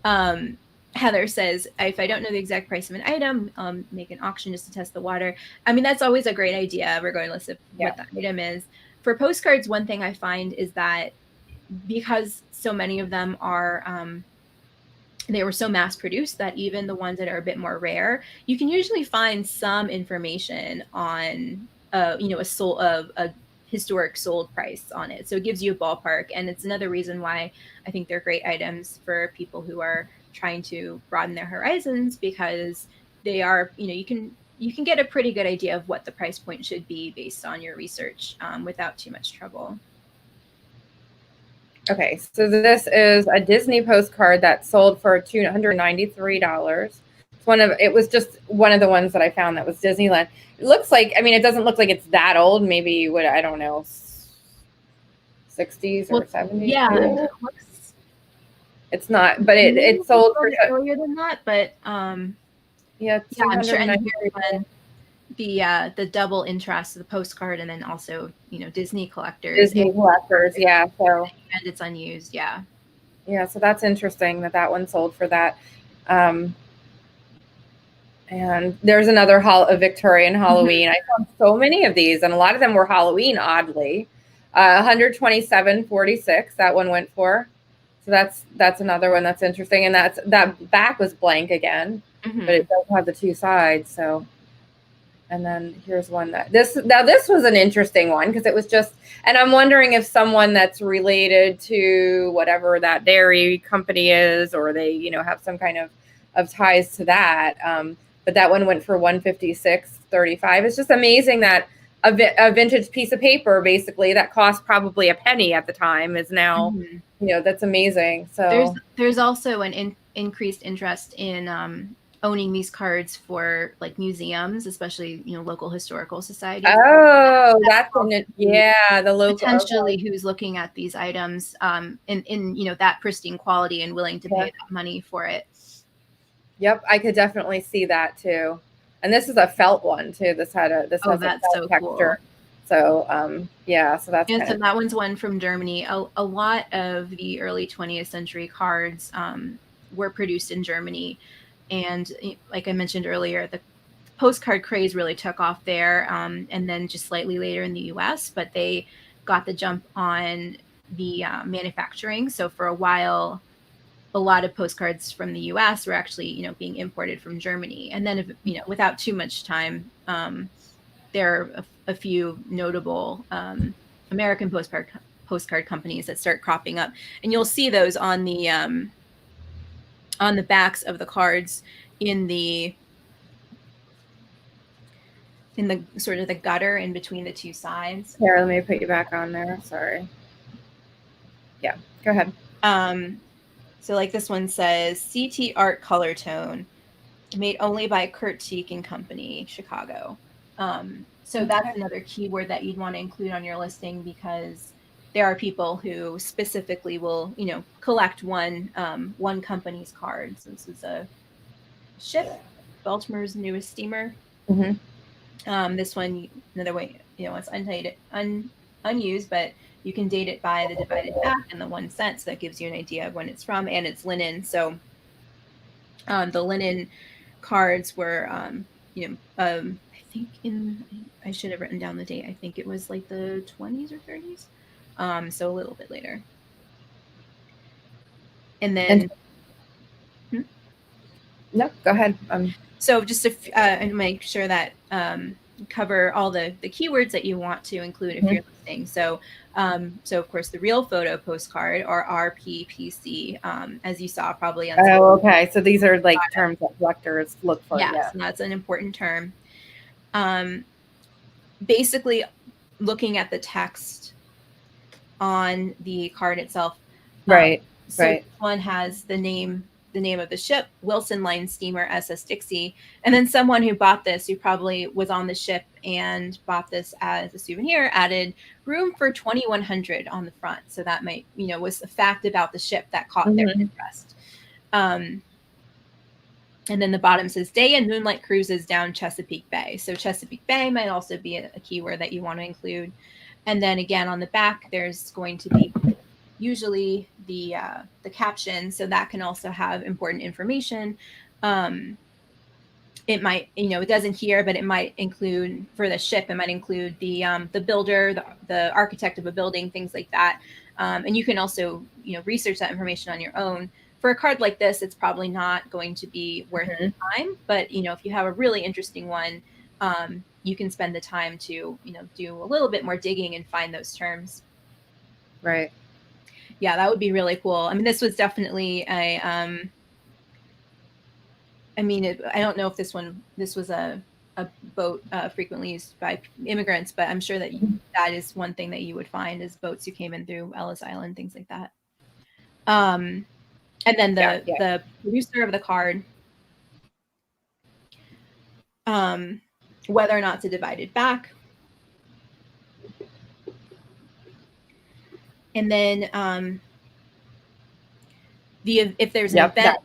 B: Heather says, if I don't know the exact price of an item, make an auction just to test the water. I mean, that's always a great idea, regardless of what the item is. For postcards, one thing I find is that because so many of them are, they were so mass produced that even the ones that are a bit more rare, you can usually find some information on, a historic sold price on it. So it gives you a ballpark. And it's another reason why I think they're great items for people who are trying to broaden their horizons, because they are, you can get a pretty good idea of what the price point should be based on your research, without too much trouble.
A: Okay, so this is a Disney postcard that sold for $293. It was just one of the ones that I found that was Disneyland. It looks like, it doesn't look like it's that old. Maybe I don't know, 60s or 70s.
B: Yeah,
A: it's not, but it sold for
B: earlier than that. But I'm sure. And the double interest of the postcard, and then also Disney collectors.
A: Yeah. So
B: and it's unused. Yeah.
A: Yeah. So that's interesting that one sold for that. And there's another a Victorian Halloween. I found so many of these, and a lot of them were Halloween, oddly. $127.46 that one went for. So that's another one that's interesting. And that back was blank again, but it does have the two sides. So, and then here's one this was an interesting one, because it was just, and I'm wondering if someone that's related to whatever that dairy company is, or they have some kind of ties to that. But that one went for $156.35. It's just amazing that a vintage piece of paper, basically, that cost probably a penny at the time is now, that's amazing. So
B: there's also an increased interest in owning these cards for like museums, especially, you know, local historical societies.
A: Oh, the local.
B: Potentially who's looking at these items in you know, that pristine quality and willing to pay that money for it.
A: Yep, I could definitely see that too. And this is a felt one too. This has a felt
B: so
A: texture. Cool. So yeah, so that's
B: so that one's one from Germany. A lot of the early 20th century cards were produced in Germany, and like I mentioned earlier, the postcard craze really took off there, and then just slightly later in the US, but they got the jump on the manufacturing. So for a while, a lot of postcards from the US were actually, you know, being imported from Germany. And then, if, you know, without too much time, there are a few notable American postcard companies that start cropping up, and you'll see those on the backs of the cards in the sort of the gutter in between the two sides.
A: Here, let me put you back on there. Sorry. Yeah, go ahead.
B: So like this one says CT Art Color Tone, made only by Kurt Teek and Company, Chicago. So that's another keyword that you'd want to include on your listing, because there are people who specifically will, you know, collect one company's cards. This is a ship, Baltimore's newest steamer.
A: Mm-hmm.
B: This one, another way, you know, it's unused, but you can date it by the divided back and the 1 cent. So that gives you an idea of when it's from, and it's linen. So the linen cards were, you know, I think I should have written down the date. I think it was like the 20s or 30s. So a little bit later. And then,
A: no, go ahead.
B: So just and make sure that cover all the keywords that you want to include if you're listing. So of course the real photo postcard, or RPPC, as you saw probably on.
A: Oh, okay. So these are like terms that collectors look for.
B: Yes, and that's an important term. Basically, looking at the text on the card itself.
A: Right.
B: So this one has the name of the ship, Wilson Line Steamer SS Dixie, and then someone who bought this, who probably was on the ship and bought this as a souvenir, added room for 2,100 on the front. So that might, you know, was a fact about the ship that caught their interest. And then the bottom says day and moonlight cruises down Chesapeake Bay. So Chesapeake Bay might also be a keyword that you want to include. And then again on the back, there's going to be usually the caption, so that can also have important information. It might, you know, it doesn't here, but it might include, for the ship, it might include the builder, the architect of a building, things like that. And you can also, you know, research that information on your own. For a card like this, it's probably not going to be worth the time, but, you know, if you have a really interesting one, you can spend the time to, you know, do a little bit more digging and find those terms.
A: Right.
B: Yeah, that would be really cool. I mean, this was definitely a, I mean, I don't know if this was a boat frequently used by immigrants, but I'm sure that that is one thing that you would find, is boats who came in through Ellis Island, things like that. And then the producer of the card, whether or not to divide it back. And then if there's an event.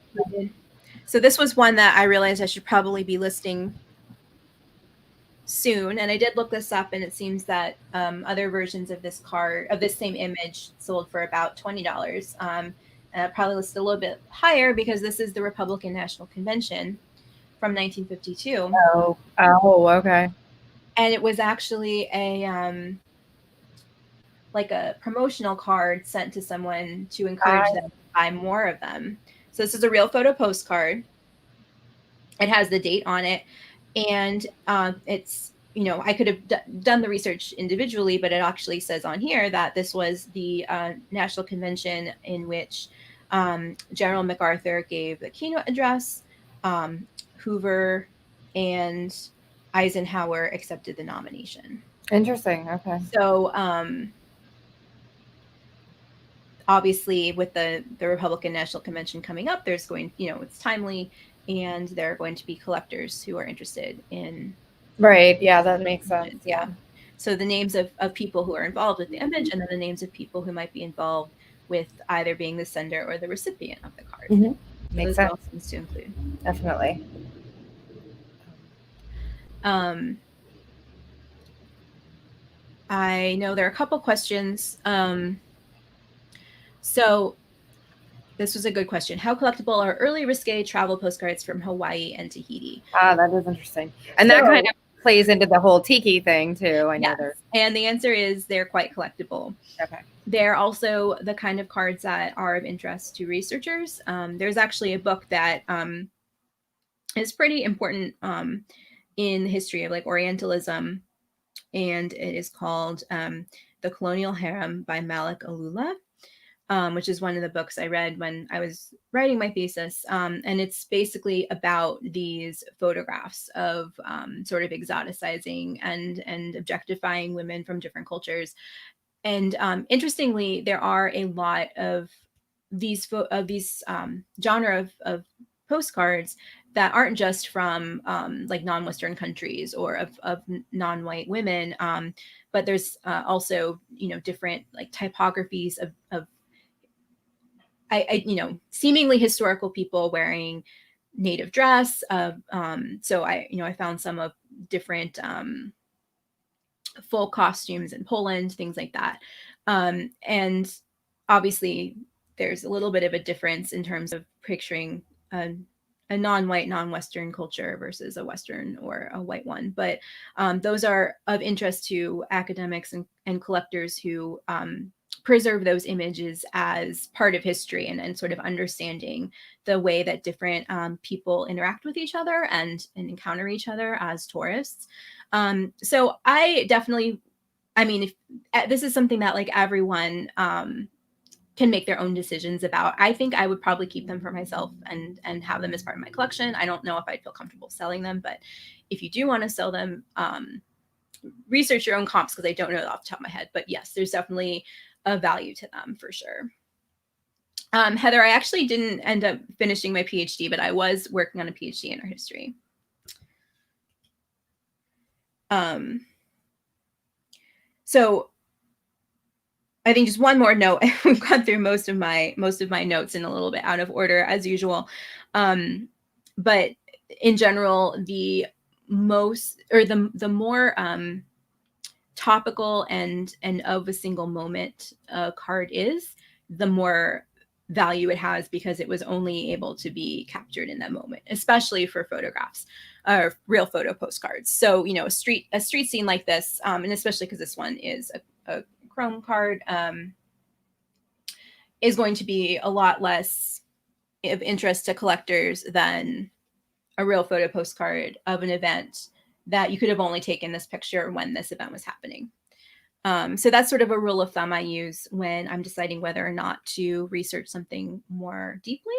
B: So this was one that I realized I should probably be listing soon. And I did look this up, and it seems that other versions of this card, of this same image, sold for about $20. And I probably listed a little bit higher because this is the Republican National Convention from 1952.
A: Oh, okay.
B: And it was actually a like a promotional card sent to someone to encourage them to buy more of them. So this is a real photo postcard. It has the date on it, and it's, you know, I could have done the research individually, but it actually says on here that this was the National Convention in which General MacArthur gave the keynote address. Hoover and Eisenhower accepted the nomination.
A: Interesting. Okay.
B: So obviously with the Republican National Convention coming up, there's going, it's timely, and there are going to be collectors who are interested in.
A: Right. Yeah, that makes sense.
B: Yeah. So the names of people who are involved with the image, and then the names of people who might be involved with either being the sender or the recipient of the card.
A: Mm-hmm.
B: So
A: Makes
B: those
A: sense.
B: are all things to include.
A: Definitely.
B: I know there are a couple questions. So this was a good question. How collectible are early Risque travel postcards from Hawaii and Tahiti?
A: Ah, that is interesting. And that kind of plays into the whole tiki thing too. I know
B: Yes.
A: there's.
B: And the answer is they're quite collectible.
A: Okay.
B: They're also the kind of cards that are of interest to researchers. There's actually a book that is pretty important in the history of like Orientalism, and it is called The Colonial Harem by Malik Alula, which is one of the books I read when I was writing my thesis. And it's basically about these photographs of sort of exoticizing and objectifying women from different cultures. And interestingly, there are a lot of these genre of postcards that aren't just from like non-Western countries or of non-white women, but there's also different like typographies of seemingly historical people wearing native dress. So I found some of different full costumes in Poland, things like that. And obviously there's a little bit of a difference in terms of picturing a non-white, non-Western culture versus a Western or a white one. But those are of interest to academics and collectors who preserve those images as part of history and sort of understanding the way that different people interact with each other and encounter each other as tourists. So I definitely, if this is something that like everyone can make their own decisions about. I think I would probably keep them for myself and have them as part of my collection. I don't know if I'd feel comfortable selling them, but if you do want to sell them, research your own comps, because I don't know that off the top of my head. But yes, there's definitely a value to them for sure. Heather, I actually didn't end up finishing my PhD, but I was working on a PhD in art history. So I think just one more note. We've gone through most of my notes in a little bit out of order as usual. But in general, the more topical and of a single moment a card is, the more value it has, because it was only able to be captured in that moment, especially for photographs or real photo postcards. So a street scene like this, and especially because this one is a chrome card, is going to be a lot less of interest to collectors than a real photo postcard of an event that you could have only taken this picture when this event was happening. So that's sort of a rule of thumb I use when I'm deciding whether or not to research something more deeply.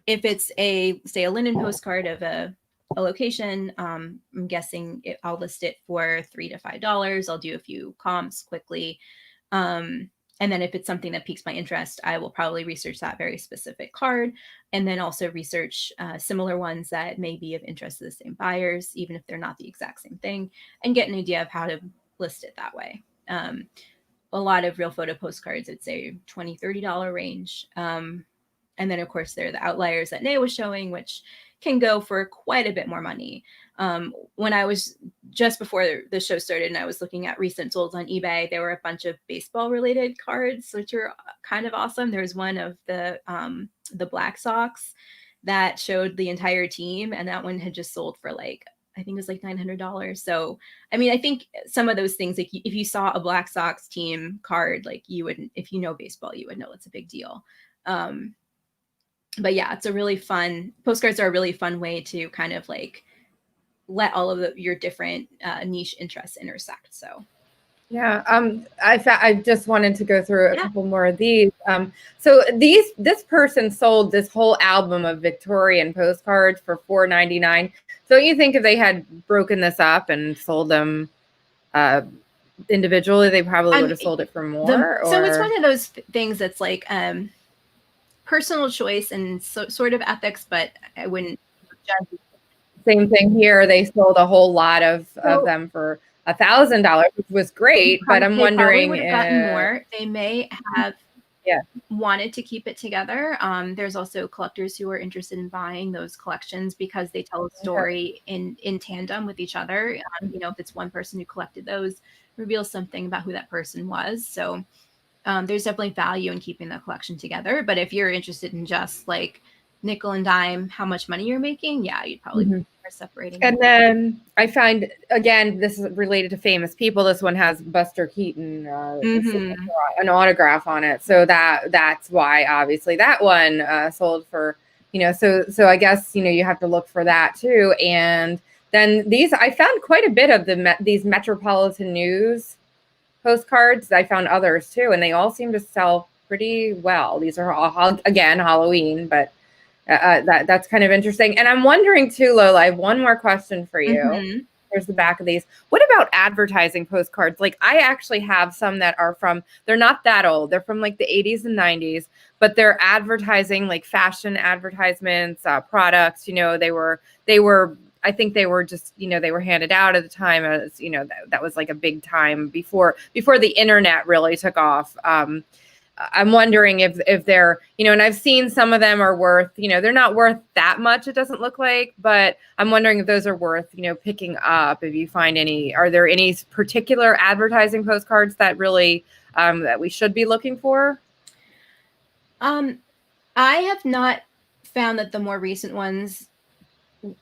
B: If it's say a linen postcard of a location, I'm guessing I'll list it for $3 to $5. I'll do a few comps quickly. And then if it's something that piques my interest, I will probably research that very specific card, and then also research similar ones that may be of interest to the same buyers, even if they're not the exact same thing, and get an idea of how to list it that way. A lot of real photo postcards, I'd say $20, $30 range. And then, of course, there are the outliers that Nay was showing, which can go for quite a bit more money. When I was just before the show started and I was looking at recent solds on eBay, there were a bunch of baseball related cards, which are kind of awesome. There's one of the Black Sox that showed the entire team, and that one had just sold for like, I think it was like $900. So, I think some of those things, like if you saw a Black Sox team card, like you wouldn't, if you know baseball, you would know it's a big deal. But yeah, it's a really fun, postcards are a really fun way to kind of like let all of your different niche interests intersect. So
A: yeah, I just wanted to go through a couple more of these. So this person sold this whole album of Victorian postcards for $4.99. So you think if they had broken this up and sold them individually, they probably would have sold it for more.
B: So it's one of those things that's like personal choice and sort of ethics, but I wouldn't judge.
A: Same thing here. They sold a whole lot of them for $1,000, which was great. But I'm wondering,
B: would have gotten more. They may have
A: yeah,
B: wanted to keep it together. There's also collectors who are interested in buying those collections because they tell a story in tandem with each other. You know, if it's one person who collected those, reveals something about who that person was. So there's definitely value in keeping the collection together. But if you're interested in just like nickel and dime how much money you're making, yeah, you'd probably be separating.
A: And then I find, again, this is related to famous people. This one has Buster Keaton, an autograph on it. So that's why, obviously, that one sold for, you know, so I guess, you know, you have to look for that too. And then I found quite a bit of these Metropolitan News postcards. I found others too, and they all seem to sell pretty well. These are all, again, Halloween, but that's kind of interesting. And I'm wondering too, Lola, I have one more question for you. Here's the back of these. What about advertising postcards? Like, I actually have some that are they're not that old. They're from like the 80s and 90s, but they're advertising, like fashion advertisements, products. You know, they were, I think they were just, you know, they were handed out at the time as, you know, that was like a big time before the internet really took off. I'm wondering if they're, you know, and I've seen some of them are worth, you know, they're not worth that much, it doesn't look like, but I'm wondering if those are worth, you know, picking up. If you find are there any particular advertising postcards that really, that we should be looking for?
B: I have not found that the more recent ones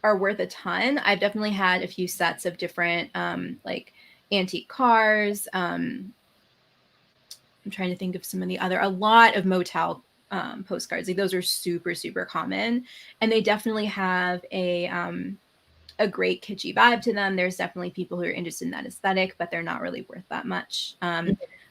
B: are worth a ton. I've definitely had a few sets of different, like antique cars, I'm trying to think of some of a lot of motel postcards. Like those are super, super common. And they definitely have a great kitschy vibe to them. There's definitely people who are interested in that aesthetic, but they're not really worth that much.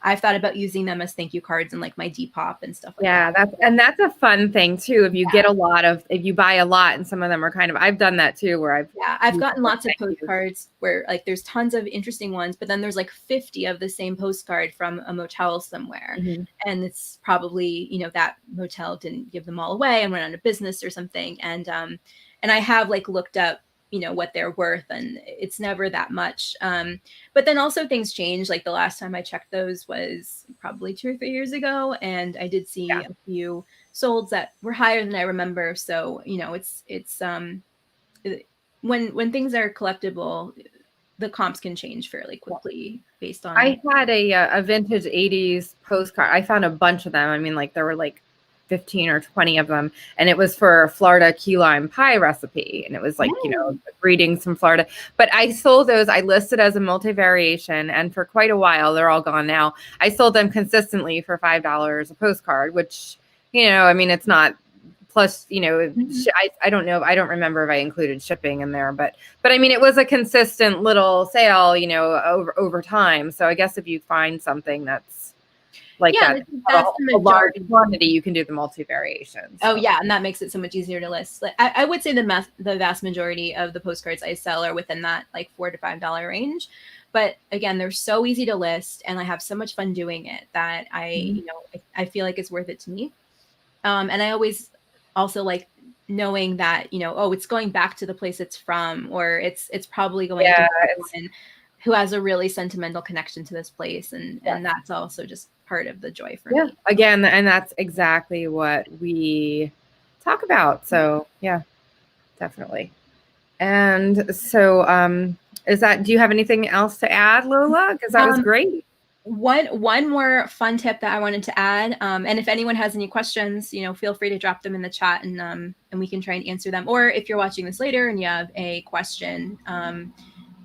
B: I've thought about using them as thank you cards and like my Depop and stuff like that.
A: Yeah, that's a fun thing too. If you get if you buy a lot, and some of them are I've done that too, where
B: I've gotten lots of postcards where like there's tons of interesting ones, but then there's like 50 of the same postcard from a motel somewhere. And it's probably, you know, that motel didn't give them all away and went out of business or something. And I have like looked up, you know, what they're worth, and it's never that much. But then also things change. Like the last time I checked those was probably 2 or 3 years ago, and I did see a few solds that were higher than I remember. So, you know, it's when things are collectible, the comps can change fairly quickly based on.
A: I had a vintage 80s postcard. I found a bunch of them. I mean, like there were like 15 or 20 of them, and it was for a Florida key lime pie recipe, and it was like, you know, greetings from Florida. But I sold those, I listed as a multi-variation, and for quite a while, they're all gone now, I sold them consistently for $5 a postcard, which, you know, I mean, it's not, plus, you know, I don't know, I don't remember if I included shipping in there, but I mean, it was a consistent little sale, you know, over time. So I guess if you find something that's like that's a large quantity, you can do the multi-variations.
B: Oh yeah, and that makes it so much easier to list. Like, I would say the vast majority of the postcards I sell are within that like $4 to $5 range. But again, they're so easy to list, and I have so much fun doing it that you know, I feel like it's worth it to me. And I always also like knowing that, you know, oh, it's going back to the place it's from, or it's probably going to someone who has a really sentimental connection to this place, and that's also just part of the joy for me.
A: Again, and that's exactly what we talk about. So yeah, definitely. And so do you have anything else to add, Lola? Because that was great.
B: One more fun tip that I wanted to add, and if anyone has any questions, you know, feel free to drop them in the chat, and we can try and answer them. Or if you're watching this later and you have a question,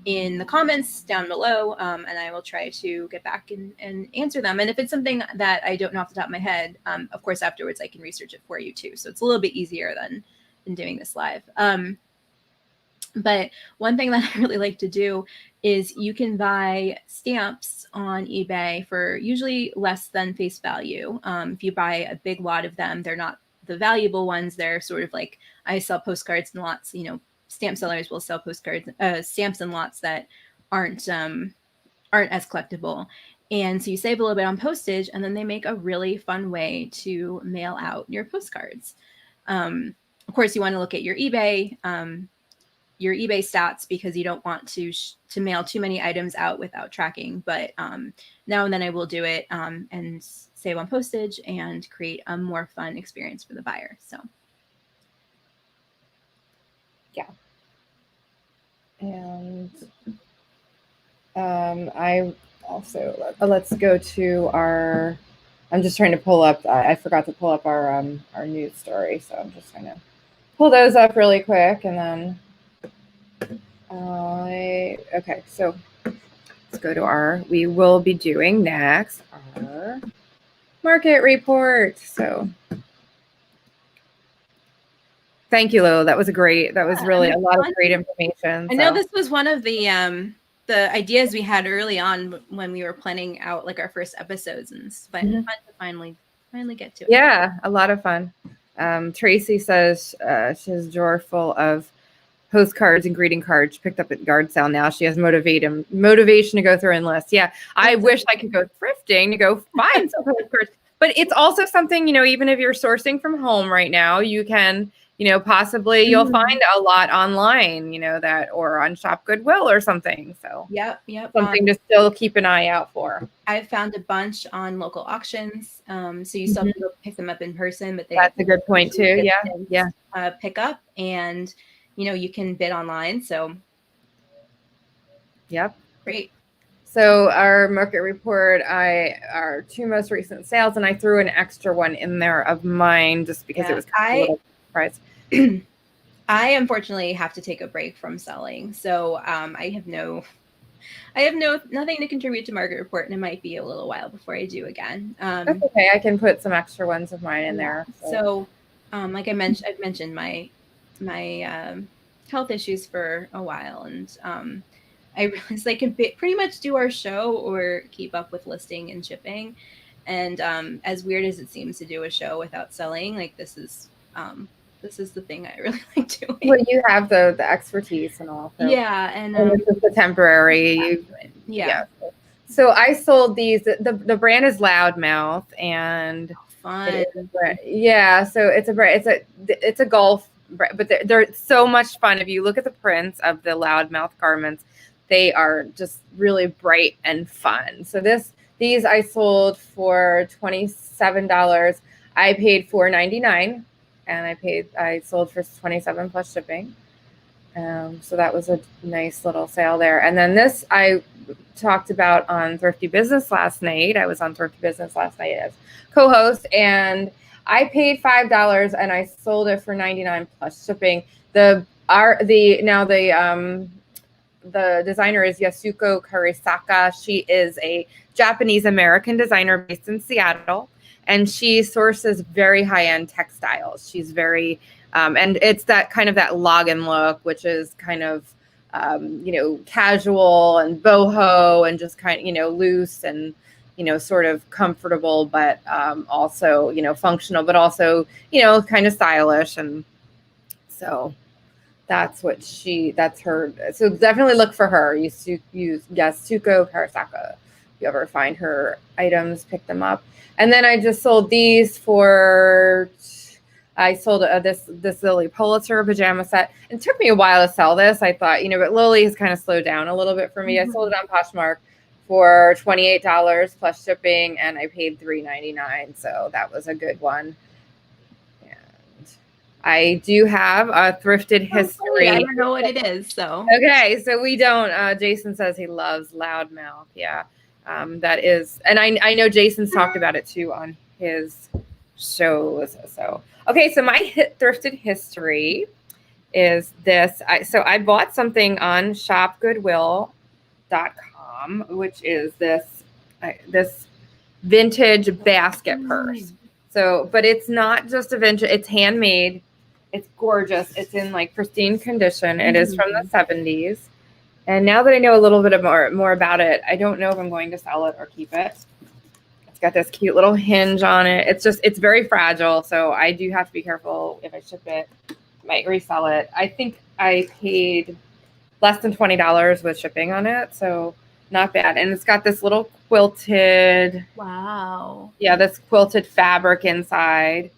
B: in the comments down below, and I will try to get back and answer them. And if it's something that I don't know off the top of my head, of course, afterwards I can research it for you too. So it's a little bit easier than doing this live. But one thing that I really like to do is you can buy stamps on eBay for usually less than face value. If you buy a big lot of them, they're not the valuable ones. They're sort of like, I sell postcards in lots, you know, stamp sellers will sell postcards, stamps in lots that aren't aren't as collectible. And so you save a little bit on postage, and then they make a really fun way to mail out your postcards. Of course, you want to look at your eBay stats, because you don't want to mail too many items out without tracking. But now and then I will do it and save on postage and create a more fun experience for the buyer. So
A: yeah. And I also, let's go to our, I'm just trying to pull up, I forgot to pull up our news story. So I'm just trying to pull those up really quick. And then, okay, so let's go to we will be doing next our market report. So thank you, Lola. That was really a lot of great information.
B: I know this was one of the ideas we had early on when we were planning out like our first episodes, and it's fun to finally get to it.
A: Yeah, a lot of fun. Tracy says she has a drawer full of postcards and greeting cards picked up at yard sale. Now she has motivation to go through and list. Yeah, I wish I could go thrifting to go find some postcards, but it's also something, even if you're sourcing from home right now, you can, possibly you'll find a lot online, that, or on Shop Goodwill or something. So
B: yep.
A: Something to still keep an eye out for.
B: I've found a bunch on local auctions. So you still have to go pick them up in person, but
A: that's a good point too. Yeah.
B: Pick up, and you can bid online. So
A: yep.
B: Great.
A: So our market report, our 2 most recent sales, and I threw an extra one in there of mine just because it was kind of a little surprise.
B: I unfortunately have to take a break from selling. So I have nothing to contribute to market report, and it might be a little while before I do again.
A: That's okay. I can put some extra ones of mine in there.
B: So like I've mentioned my health issues for a while, and I realized I can pretty much do our show or keep up with listing and shipping. And as weird as it seems to do a show without selling, like this is the thing I really like doing.
A: Well, you have the expertise and all. So.
B: Yeah, and
A: this is the temporary.
B: Yeah.
A: So I sold these. The brand is Loudmouth, and
B: fun.
A: Yeah, so it's a golf, but they're so much fun. If you look at the prints of the Loudmouth garments, they are just really bright and fun. So these I sold for $27. I paid $4.99, and I sold for $27 plus shipping. So that was a nice little sale there. And then this I talked about on Thrifty Business last night. I was on Thrifty Business last night as co-host, and I paid $5 and I sold it for $99 plus shipping. The designer is Yasuko Karisaka. She is a Japanese American designer based in Seattle, and she sources very high-end textiles. She's very and it's that kind of that Login look, which is kind of casual and boho and just kind of loose and sort of comfortable, but also functional, but also kind of stylish. And so that's her. So definitely look for her. Yasuko Karisaka. If you ever find her items, pick them up. And then I just sold these for. I sold this Lily Pulitzer pajama set. It took me a while to sell this. I thought, but Lily has kind of slowed down a little bit for me. I sold it on Poshmark for $28 plus shipping, and I paid $3.99. So that was a good one. And I do have a Thrifted history.
B: I don't know what it is. So
A: okay, so we don't. Jason says he loves Loudmouth. Yeah, that is, and I know Jason's talked about it too on his shows. So okay, so my thrifted history is this. I bought something on shopgoodwill.com, which is this vintage basket purse. So, but it's not just a vintage, it's handmade. It's gorgeous. It's in like pristine condition. It is from the 70s. And now that I know a little bit more about it, I don't know if I'm going to sell it or keep it. Got this cute little hinge on it. It's very fragile, so I do have to be careful if I ship it. Might resell it. I think I paid less than $20 with shipping on it, so not bad. And it's got this little quilted, this quilted fabric inside.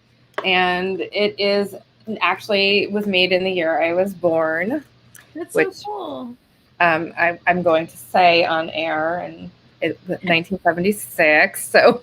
A: And it is actually was made in the year I was born.
B: That's so cool.
A: I'm going to say on air, and it was 1976. So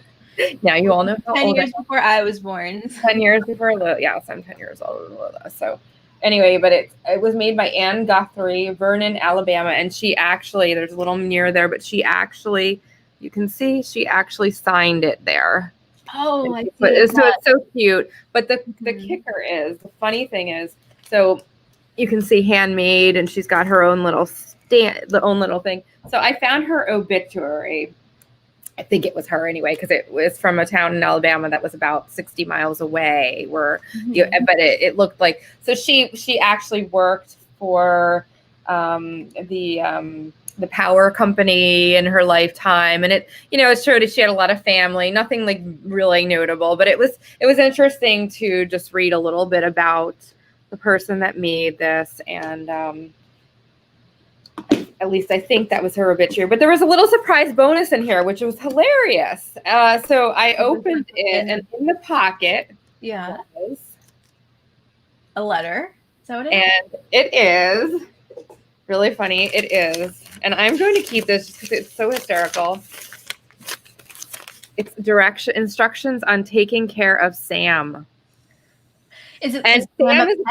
A: now you all know how
B: 10
A: old
B: years before I was born.
A: 10 years before Lola. Yeah, so I'm 10 years older than Lola. So anyway, but it was made by Anne Guthrie, Vernon, Alabama. And she actually, there's a little mirror there, but she actually, you can see, she actually signed it there.
B: Oh, I see.
A: So it's so cute. But the kicker is, the funny thing is, so you can see handmade, and she's got her own little thing. So I found her obituary. I think it was her anyway, because it was from a town in Alabama that was about 60 miles away. But it looked like, so she actually worked for the power company in her lifetime, and it showed that she had a lot of family, nothing like really notable, but it was interesting to just read a little bit about the person that made this. And at least I think that was her obituary, but there was a little surprise bonus in here, which was hilarious. So I opened it, and in the pocket was
B: a letter. Is that what it
A: is? And it is really funny. It is. And I'm going to keep this because it's so hysterical. It's instructions on taking care of Sam.
B: Is it?
A: And Sam is a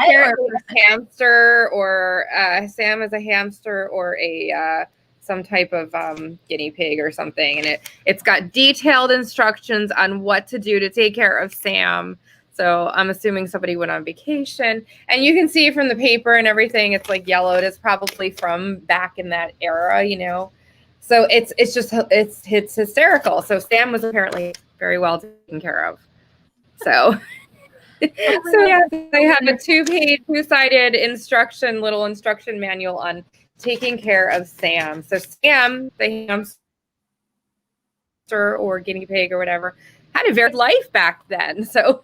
A: hamster, or Sam is a hamster, or a some type of guinea pig or something. And it's got detailed instructions on what to do to take care of Sam. So I'm assuming somebody went on vacation, and you can see from the paper and everything, it's like yellowed. It's probably from back in that era, So it's hysterical. So Sam was apparently very well taken care of. So, they have a two-sided little instruction manual on taking care of Sam. So Sam, the hamster or guinea pig or whatever, had a very life back then. So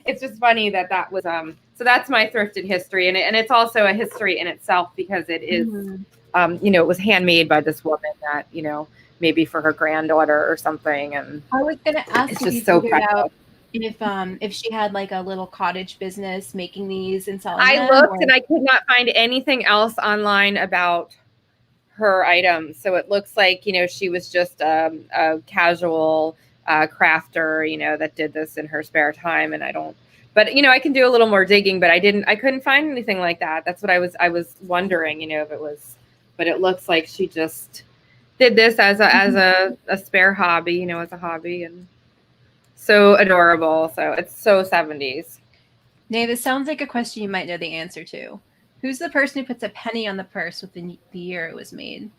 A: it's just funny that was so that's my thrifted history, and it's also a history in itself, because it is it was handmade by this woman that maybe for her granddaughter or something. And
B: I was gonna ask,
A: it's just so proud
B: if she had like a little cottage business making these and selling
A: them. I looked and I could not find anything else online about her items, so it looks like she was just a casual crafter, that did this in her spare time. And but I can do a little more digging, but I couldn't find anything like that. That's what I was wondering, if it was, but it looks like she just did this as a spare hobby, as a hobby. And so adorable. So it's so 70s.
B: Nay, this sounds like a question you might know the answer to. Who's the person who puts a penny on the purse with the year it was made?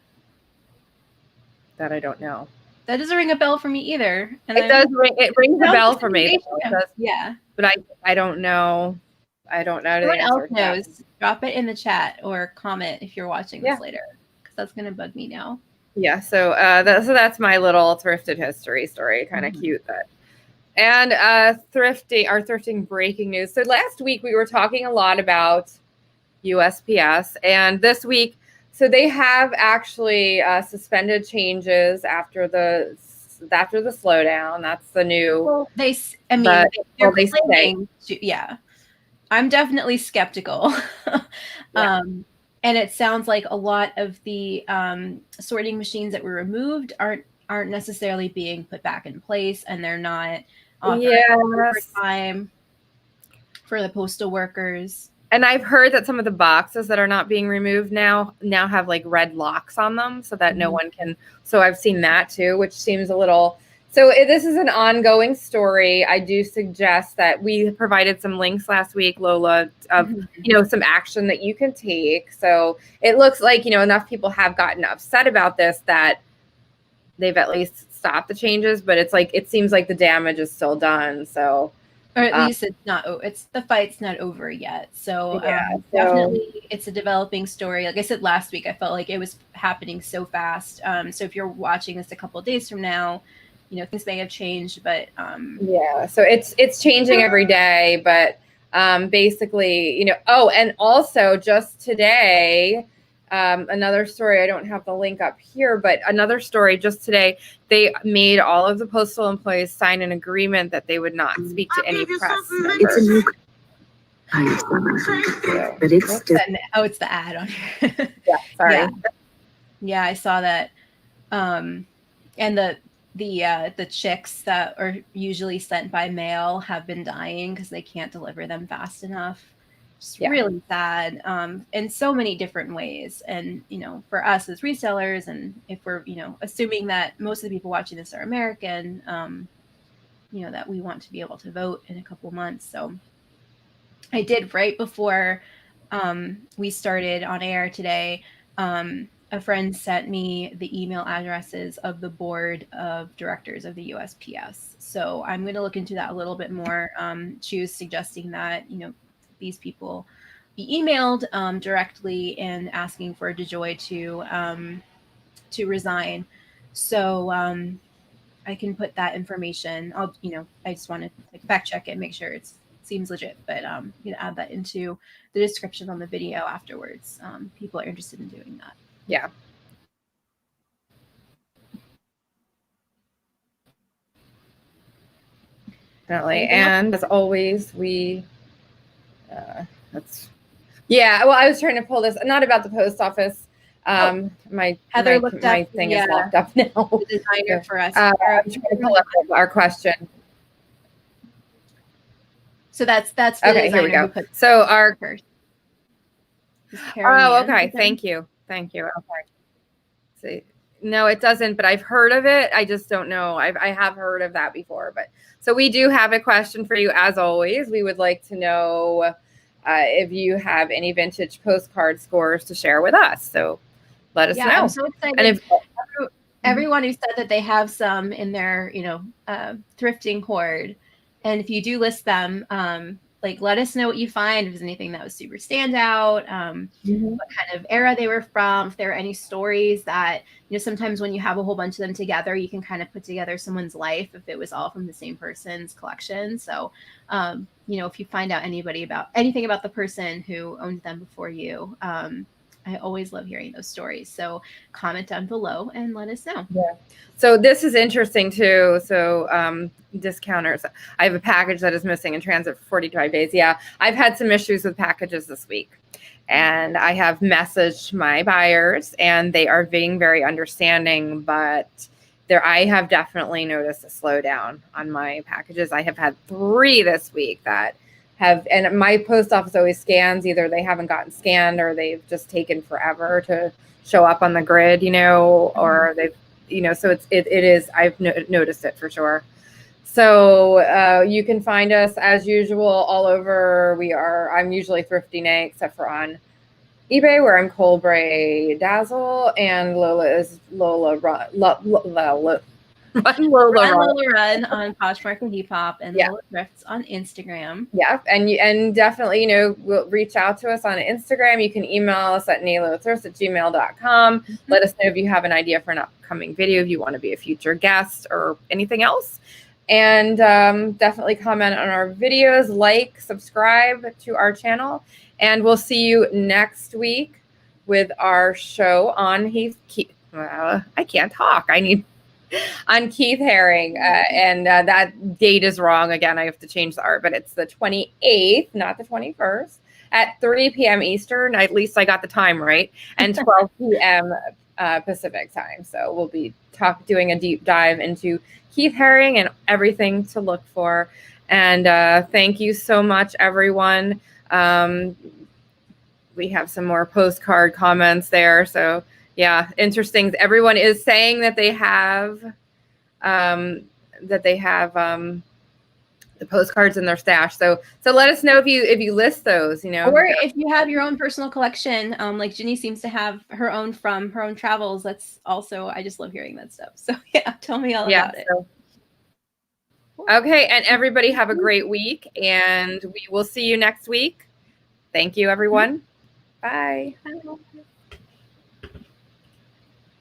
A: That I don't know.
B: That doesn't ring a bell for me either. And
A: it rings a bell for me.
B: Yeah.
A: But I don't know. I don't know.
B: Anyone else knows? Drop it in the chat or comment if you're watching this later, because that's going to bug me now.
A: Yeah. So that's my little thrifted history story. Kind of cute that. And our thrifting breaking news. So last week we were talking a lot about USPS, and this week, so they have actually suspended changes after the slowdown. That's the new.
B: Well, they're saying, yeah. I'm definitely skeptical. And it sounds like a lot of the sorting machines that were removed aren't necessarily being put back in place, and they're not offering overtime for the postal workers.
A: And I've heard that some of the boxes that are not being removed now have like red locks on them, so that no one can. So I've seen that too, which seems a little. So this is an ongoing story. I do suggest that we provided some links last week, Lola, of some action that you can take. So it looks like enough people have gotten upset about this that they've at least stopped the changes. But it seems like the damage is still done. So.
B: Or at least the fight's not over yet. So definitely it's a developing story. Like I said last week, I felt like it was happening so fast. So if you're watching this a couple of days from now, things may have changed, but
A: so it's changing every day. But basically, and also just today, Another story, I don't have the link up here, but another story just today, they made all of the postal employees sign an agreement that they would not speak to any press members.
C: It's a new kind of summer, but it's still.
B: It's the ad on here.
A: Yeah, sorry.
B: Yeah, I saw that. And the chicks that are usually sent by mail have been dying because they can't deliver them fast enough. Just really sad, in so many different ways. And, for us as resellers, and if we're, assuming that most of the people watching this are American, that we want to be able to vote in a couple months. So I did right before we started on air today. A friend sent me the email addresses of the board of directors of the USPS. So I'm going to look into that a little bit more. She was suggesting that, these people be emailed directly and asking for DeJoy to resign. So I can put that information. I just want to fact check it, make sure it seems legit, but add that into the description on the video afterwards. People are interested in doing that.
A: Yeah. Definitely. And as always, well, I was trying to pull this, not about the post office.
B: Heather looked
A: my
B: up,
A: thing is locked up now.
B: The designer for us.
A: I'm trying to pull up our question.
B: So that's the
A: okay. Here we go. So our. Okay. Thank you. Okay. See, no, it doesn't, but I've heard of it. I just don't know. I have heard of that before, but so we do have a question for you. As always, we would like to know if you have any vintage postcard scores to share with us. So let us know.
B: I'm so excited.
A: And
B: everyone who said that they have some in their, thrifting hoard, and if you do list them, let us know what you find. If there's anything that was super standout, what kind of era they were from, if there are any stories that, sometimes when you have a whole bunch of them together, you can kind of put together someone's life if it was all from the same person's collection. So, if you find out anything about the person who owned them before you, I always love hearing those stories. So comment down below and let us know.
A: Yeah. So this is interesting too. So discounters. I have a package that is missing in transit for 45 days. Yeah. I've had some issues with packages this week. And I have messaged my buyers and they are being very understanding, but I have definitely noticed a slowdown on my packages. I have had 3 this week that and my post office always scans. Either they haven't gotten scanned or they've just taken forever to show up on the grid, or they've, so it is, I've noticed it for sure. So you can find us as usual all over. I'm usually Thrifty Nay, except for on eBay where I'm Colbray Dazzle, and Lola is Lola Run.
B: Run on Poshmark and Depop, and Lola Thrifts on Instagram.
A: Yeah, and definitely, we'll reach out to us on Instagram. You can email us at nailothrifts@gmail.com. Let us know if you have an idea for an upcoming video, if you want to be a future guest or anything else. And definitely comment on our videos, subscribe to our channel, and we'll see you next week with our show on I can't talk. On Keith Haring, and that date is wrong. Again, I have to change the art, but it's the 28th, not the 21st, at 3 p.m. Eastern. At least I got the time right, and 12 p.m. Pacific time. So we'll be doing a deep dive into Keith Haring and everything to look for. And thank you so much, everyone. We have some more postcard comments there. So yeah, interesting. Everyone is saying that they have the postcards in their stash. So let us know if you list those,
B: or if you have your own personal collection. Like Ginny seems to have her own from her own travels. That's also, I just love hearing that stuff. So yeah, tell me all about it.
A: Okay, and everybody have a great week, and we will see you next week. Thank you, everyone. Bye.
B: Bye.